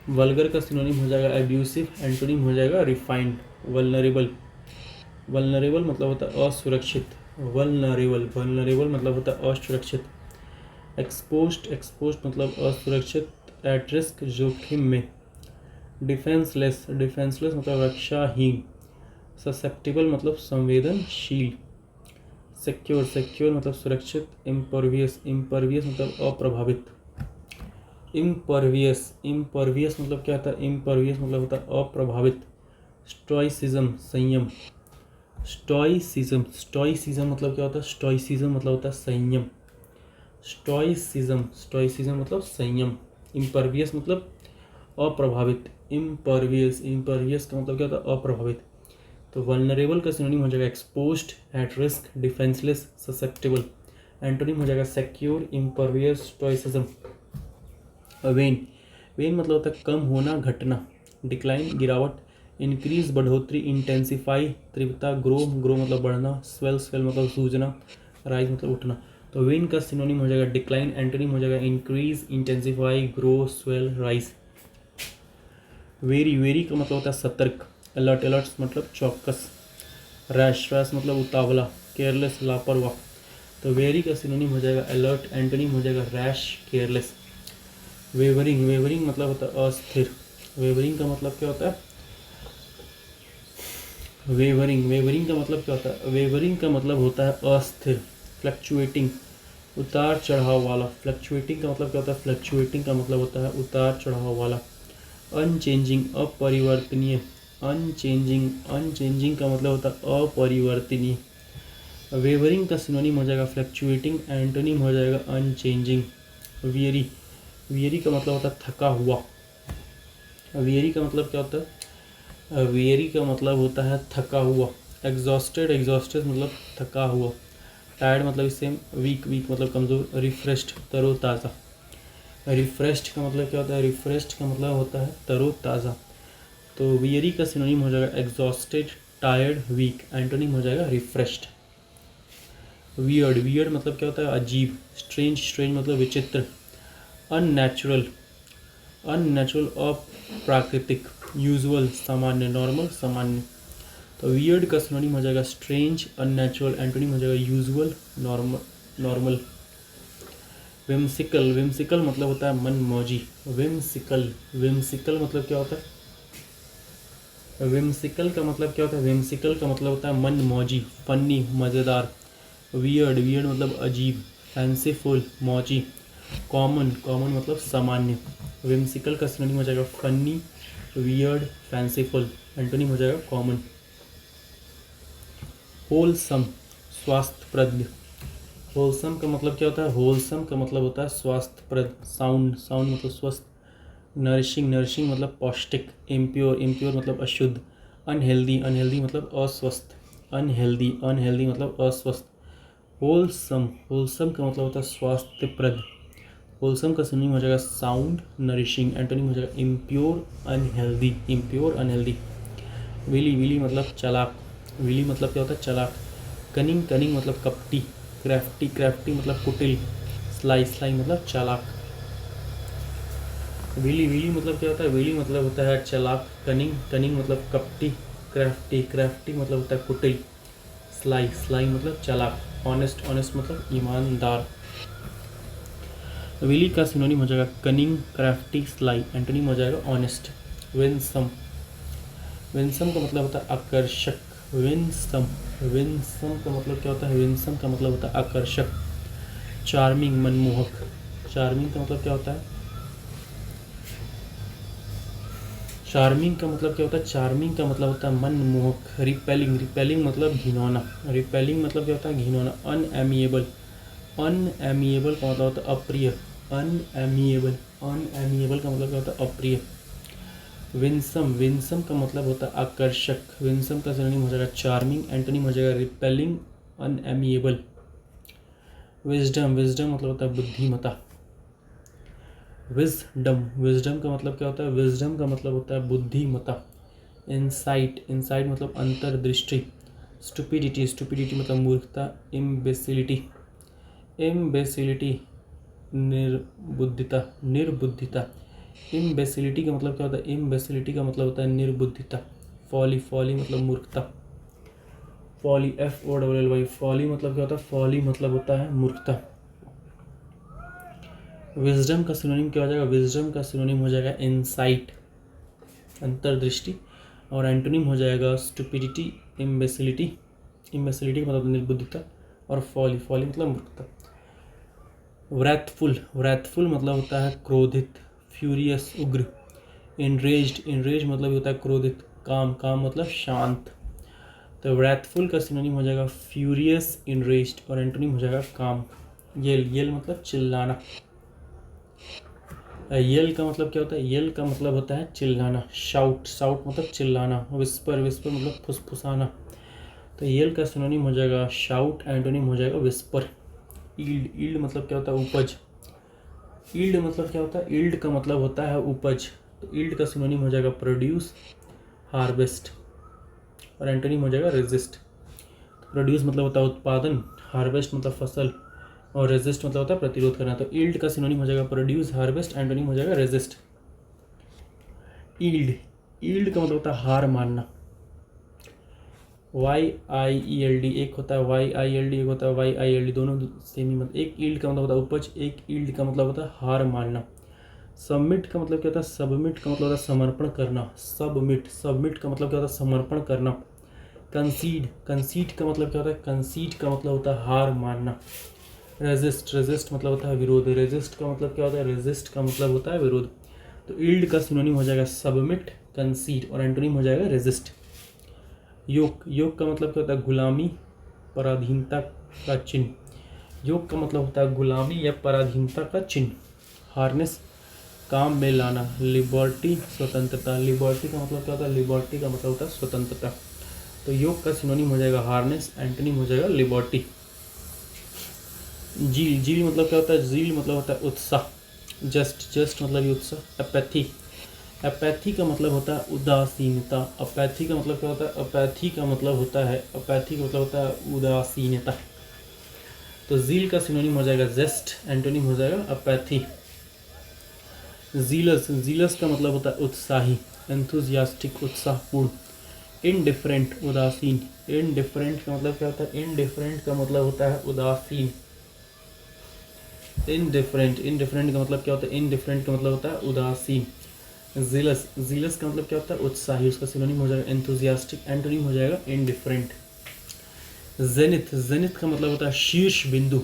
वल्गर का सिनोनिम हो जाएगा एब्यूसिव, एंटोनिम हो जाएगा रिफाइंड। वल्नरेबल, वल्नरेबल मतलब होता है असुरक्षित। वल्नरेबल, वल्नरेबल मतलब होता है असुरक्षित। एक्सपोज्ड, एक्सपोज्ड मतलब असुरक्षित, एट रिस्क, जोखिम में। डिफेंसलेस, डिफेंसलेस मतलब रक्षाहीन। ससेप्टिबल मतलब संवेदनशील। सिक्योर, सिक्योर मतलब सुरक्षित। इम्परवियस, इम्परवियस मतलब अप्रभावित। इम्परवियस, इम्परवियस मतलब क्या होता है? इम्परवियस मतलब होता है अप्रभावित। स्टोइसिज्म, संयम। स्टोइसिज्म, स्टोइसिज्म मतलब क्या होता है? स्टोइसिज्म मतलब होता है संयम। स्टोइसिज्म, स्टोइसिज्म मतलब संयम। इम्परवियस मतलब अप्रभावित। इम्परवियस, इम्परवियस का मतलब क्या होता है? अप्रभावित। तो वल्नरेबल का सिनोनिम हो जाएगा exposed, at risk, defenceless, susceptible. Antonym हो जाएगा secure, impervious, stoicism. When, when मतलब होता है कम होना, घटना। डिक्लाइन, गिरावट। इंक्रीज, बढ़ोतरी। इंटेंसिफाई, तीव्रता। ग्रो, ग्रो मतलब बढ़ना। स्वेल, स्वेल मतलब सूजना। राइज मतलब उठना। तो वेन का सिनोनिम हो जाएगा डिक्लाइन, एंटोनिम हो जाएगा increase, intensify, grow, swell, rise. Very, very का मतलब होता है सतर्क। अलर्ट, अलर्ट मतलब चौकस। रैश, रैश मतलब उतावला। केयरलेस लापरवाह। तो वेरी का सिनोनिम हो जाएगा अलर्ट, एंटोनिम हो जाएगा रैश, केयरलेस। वेवरिंग, वेवरिंग मतलब होता है अस्थिर। वेवरिंग का मतलब क्या होता है? वेवरिंग, वेवरिंग का मतलब क्या होता है? वेवरिंग का मतलब होता है अस्थिर। फ्लक्चुएटिंग, उतार चढ़ाव वाला। फ्लक्चुएटिंग का मतलब क्या होता है? फ्लक्चुएटिंग का मतलब होता है उतार चढ़ाव वाला। अनचेंजिंग, अपरिवर्तनीय। अनचेंजिंग, अनचेंजिंग का मतलब होता है अपरिवर्तनीय। वेवरिंग का सिनोनिम हो जाएगा फ्लक्चुएटिंग, एंटोनिम हो जाएगा अनचेंजिंग। वियरी, वियरी का मतलब होता है थका हुआ। वियरी का मतलब क्या होता है? वियरी का मतलब होता है थका हुआ। एग्जॉस्टेड, एग्जॉस्टेड मतलब थका हुआ। टायर्ड मतलब सेम। वीक, वीक मतलब कमज़ोर। रिफ्रेश्ड, तरोताज़ा। रिफ्रेश्ड का मतलब क्या होता है? रिफ्रेश्ड का मतलब होता है तरोताज़ा। तो वियरी का सिनोनिम हो जाएगा एग्जॉस्टेड, टायर्ड, वीक। एंटोनिम हो जाएगा रिफ्रेश्ड। वियर्ड, वियर्ड मतलब क्या होता है? अजीब। स्ट्रेंज, स्ट्रेंज मतलब विचित्र। अननेचुरल, अननेचुरल अप्राकृतिक। यूजुअल सामान्य, नॉर्मल सामान्य। तो वियर्ड का सिनोनिम हो जाएगा स्ट्रेंज, अननेचुरल। एंटोनिम हो जाएगा usual, normal, normal. Whimsical, whimsical मतलब होता है मनमौजी। विम्सिकल, विम्सिकल मतलब क्या होता है? विम्सिकल का मतलब क्या होता है? विम्सिकल का मतलब होता है मनमौजी, फनी, मज़ेदार। वियर्ड, वियर्ड मतलब अजीब। फैंसीफुल, मौजी। कॉमन, कॉमन मतलब सामान्य। विम्सिकल का सिनोनिम हो जाएगा फनी, वियर्ड, फैंसीफुल। एंटोनिम हो जाएगा कॉमन। होलसम, स्वास्थ्यप्रद। होलसम का मतलब क्या होता है? होलसम का मतलब होता है स्वास्थ्यप्रद। साउंड, साउंड मतलब स्वस्थ। नरिशिंग, नरिशिंग मतलब पौष्टिक। इम्प्योर, इम्प्योर मतलब अशुद्ध। अनहेल्दी, अनहेल्दी मतलब अस्वस्थ। अनहेल्दी, अनहेल्दी मतलब अस्वस्थ। होलसम, होलसम का मतलब होता है स्वास्थ्यप्रद। होलसम का सिनोनिम हो जाएगा साउंड, नरिशिंग। एंटोनिम हो जाएगा impure, unhealthy. Impure, unhealthy. Wily, wily मतलब चालाक। विली मतलब क्या होता है? चालाक। कनिंग, कनिंग मतलब कपटी। क्राफ्टी, क्राफ्टी मतलब कुटिल। स्लाई, स्लाई मतलब चालाक। विली, विली मतलब क्या होता है? विली मतलब होता है चालाक। कनिंग, कनिंग मतलब कपटी। क्राफ्टी, क्राफ्टी मतलब होता है कुटिल। स्लाई, स्लाई मतलब चालाक। ऑनेस्ट, ऑनेस्ट मतलब ईमानदार। विली का सिनोनिम हो जाएगा कनिंग, क्राफ्टी, स्लाई। एंटोनिम हो जाएगा ऑनेस्ट। विंसम, विंसम का मतलब होता है आकर्षक। विंसम, विंसम का मतलब क्या होता है? विंसम का मतलब होता है आकर्षक। चार्मिंग, मनमोहक। चार्मिंग का मतलब क्या होता है? चार्मिंग का मतलब क्या होता है? चार्मिंग का मतलब होता है मनमोहक। रिपेलिंग, रिपेलिंग मतलब घिनौना। रिपेलिंग मतलब क्या होता है? घिनौना। अनएमिएबल, अनएमिएबल का मतलब होता है अप्रिय। अनएमिएबल, अनएमिएबल का मतलब क्या होता है? अप्रिय। विंसम, विंसम का मतलब होता है आकर्षक। विंसम का सिनोनिम हो जाएगा चार्मिंग। एंटोनिम हो जाएगा रिपेलिंग, अनएमिएबल। विजडम, विजडम मतलब होता है बुद्धिमता। विजडम, विजडम का मतलब क्या होता है? विजडम का मतलब होता है बुद्धिमता। इंसाइट, इंसाइट मतलब अंतर्दृष्टि। स्टुपिडिटी, स्टुपिडिटी मतलब मूर्खता। इम्बेसिलिटी, इम्बेसिलिटी निर्बुद्धिता, निर्बुद्धिता। इम्बेसिलिटी का मतलब क्या होता है? इम्बेसिलिटी का मतलब होता है निर्बुद्धिता। फॉली, फॉली मतलब मूर्खता। फॉली, FOLLY, फॉली मतलब क्या होता है? फॉली मतलब होता है मूर्खता। विजडम का सिनोनिम क्या हो जाएगा? विजडम का सिनोनिम हो जाएगा इंसाइट, अंतर्दृष्टि। और एंटोनिम हो जाएगा स्टुपिडिटी, इम्बेसिलिटी। इम्बेसिलिटी का मतलब निर्बुद्धिता। और फॉली, फॉली मतलब मूर्खता। व्रैथफुल, व्रैथफुल मतलब होता है क्रोधित। फ्यूरियस, उग्र। इनरेज्ड, इनरेज मतलब होता है क्रोधित। काम, काम मतलब शांत। तो व्रैथफुल का सिनोनिम हो जाएगा फ्यूरियस, इनरेज्ड। और एंटोनिम हो जाएगा काम। येल, येल मतलब चिल्लाना। येल का मतलब क्या होता है? येल का मतलब होता है चिल्लाना। शाउट, शाउट मतलब चिल्लाना। विस्पर, विस्पर मतलब फुसफुसाना। तो येल का सिनोनिम हो जाएगा शाउट। एंटोनिम हो जाएगा विस्पर। ईल्ड, ईल्ड मतलब क्या होता है? उपज। ईल्ड मतलब क्या होता है? ईल्ड का मतलब होता है उपज। तो ईल्ड का सिनोनिम हो जाएगा प्रोड्यूस, हार्वेस्ट। और एंटोनिम हो जाएगा रेजिस्ट। प्रोड्यूस मतलब होता है उत्पादन, हार्वेस्ट मतलब फसल, और रेजिस्ट मतलब होता है प्रतिरोध करना। तो ईल्ड का सिनोनिम हो जाएगा प्रोड्यूस, हार्वेस्ट। एंटोनिम हो जाएगा रेजिस्ट। ईल्ड, ईल्ड का मतलब होता है हार मानना, YIELD एक होता है YILD, एक होता है YILD, दोनों सेम ही मतलब। एक ईल्ड का मतलब होता है उपज, एक ईल्ड का मतलब होता है हार मानना। सबमिट का मतलब क्या होता है, सबमिट का मतलब होता है समर्पण करना, सबमिट का मतलब क्या होता है समर्पण करना। कंसीड का मतलब क्या होता है, कंसीड का मतलब होता है हार मानना। रेजिस्ट मतलब होता है विरोध, रेजिस्ट का मतलब क्या होता है, रेजिस्ट का मतलब होता है विरोध। तो ईल्ड का सिनोनिम हो जाएगा सबमिट, कंसीड, और एंटोनिम हो जाएगा रेजिस्ट। योग का मतलब क्या होता है गुलामी, पराधीनता का चिन्ह। योग का मतलब होता है गुलामी या पराधीनता का चिन्ह। हार्नेस, काम में लाना। लिबर्टी, स्वतंत्रता। लिबर्टी का मतलब क्या होता है, लिबर्टी का मतलब होता है स्वतंत्रता। तो योग का सिनोनिम हो जाएगा हार्नेस, एंटोनिम हो जाएगा लिबर्टी। जील मतलब क्या होता है, जील मतलब होता है उत्साह। जस्ट मतलब उत्साह। अपैथी का मतलब होता है उदासीनता। अपैथी का मतलब क्या होता है, अपैथी का मतलब होता है उदासीनता। तो जील का सिनोनिम हो जाएगा जेस्ट, एंटोनिम हो जाएगा अपैथी। जीलस का मतलब होता है उत्साही, एंथुजियास्टिक, उत्साहपूर्ण। इनडिफरेंट, उदासीन। इनडिफरेंट का मतलब क्या होता है, इनडिफरेंट का मतलब होता है उदासीन। इनडिफरेंट का मतलब क्या होता है, इनडिफरेंट का मतलब होता है उदासीन। जीलस का मतलब क्या होता है उत्साही, उसका सिनोनिम हो जाएगा एंथुजियास्टिक, एंटोनिम हो जाएगा इनडिफरेंट। जेनिथ का मतलब होता है शीर्ष बिंदु।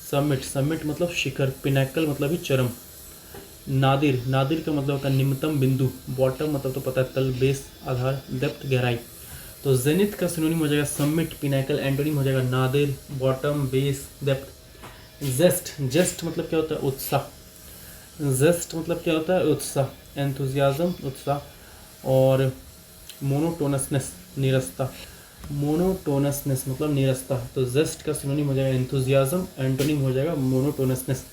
समिट मतलब शिखर, पिनैकल मतलब ही चरम। नादिर का मतलब होता है निम्नतम बिंदु। बॉटम मतलब तो पता है तल, बेस आधार, डेप्थ गहराई। तो जेनिथ का सिनोनिम हो जाएगा समिट, पिनैकल, एंटोनिम हो जाएगा नादिर, बॉटम, बेस, डेप्थ। जेस्ट मतलब क्या होता है उत्साह। जेस्ट मतलब क्या होता है उत्साह, एंथुजियाज्म, उत्साह। और मोनोटोनसनेस, नीरसता। मोनोटोनसनेस मतलब नीरसता। तो जेस्ट का सिनोनिम हो जाएगा एंथुजियाज्म, एंटोनिम हो जाएगा मोनोटोनसनेस।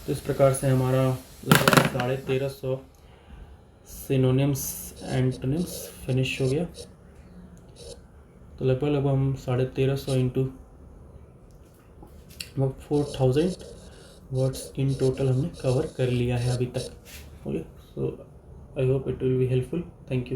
तो इस प्रकार से हमारा लगभग 1350 सिनोनिम्स एंटोनिम्स फिनिश हो गया। तो लगभग हम 1350 इंटू 4000 वर्ड्स इन टोटल हमने कवर कर लिया है अभी तक। Okay, so I hope it will be helpful. Thank you.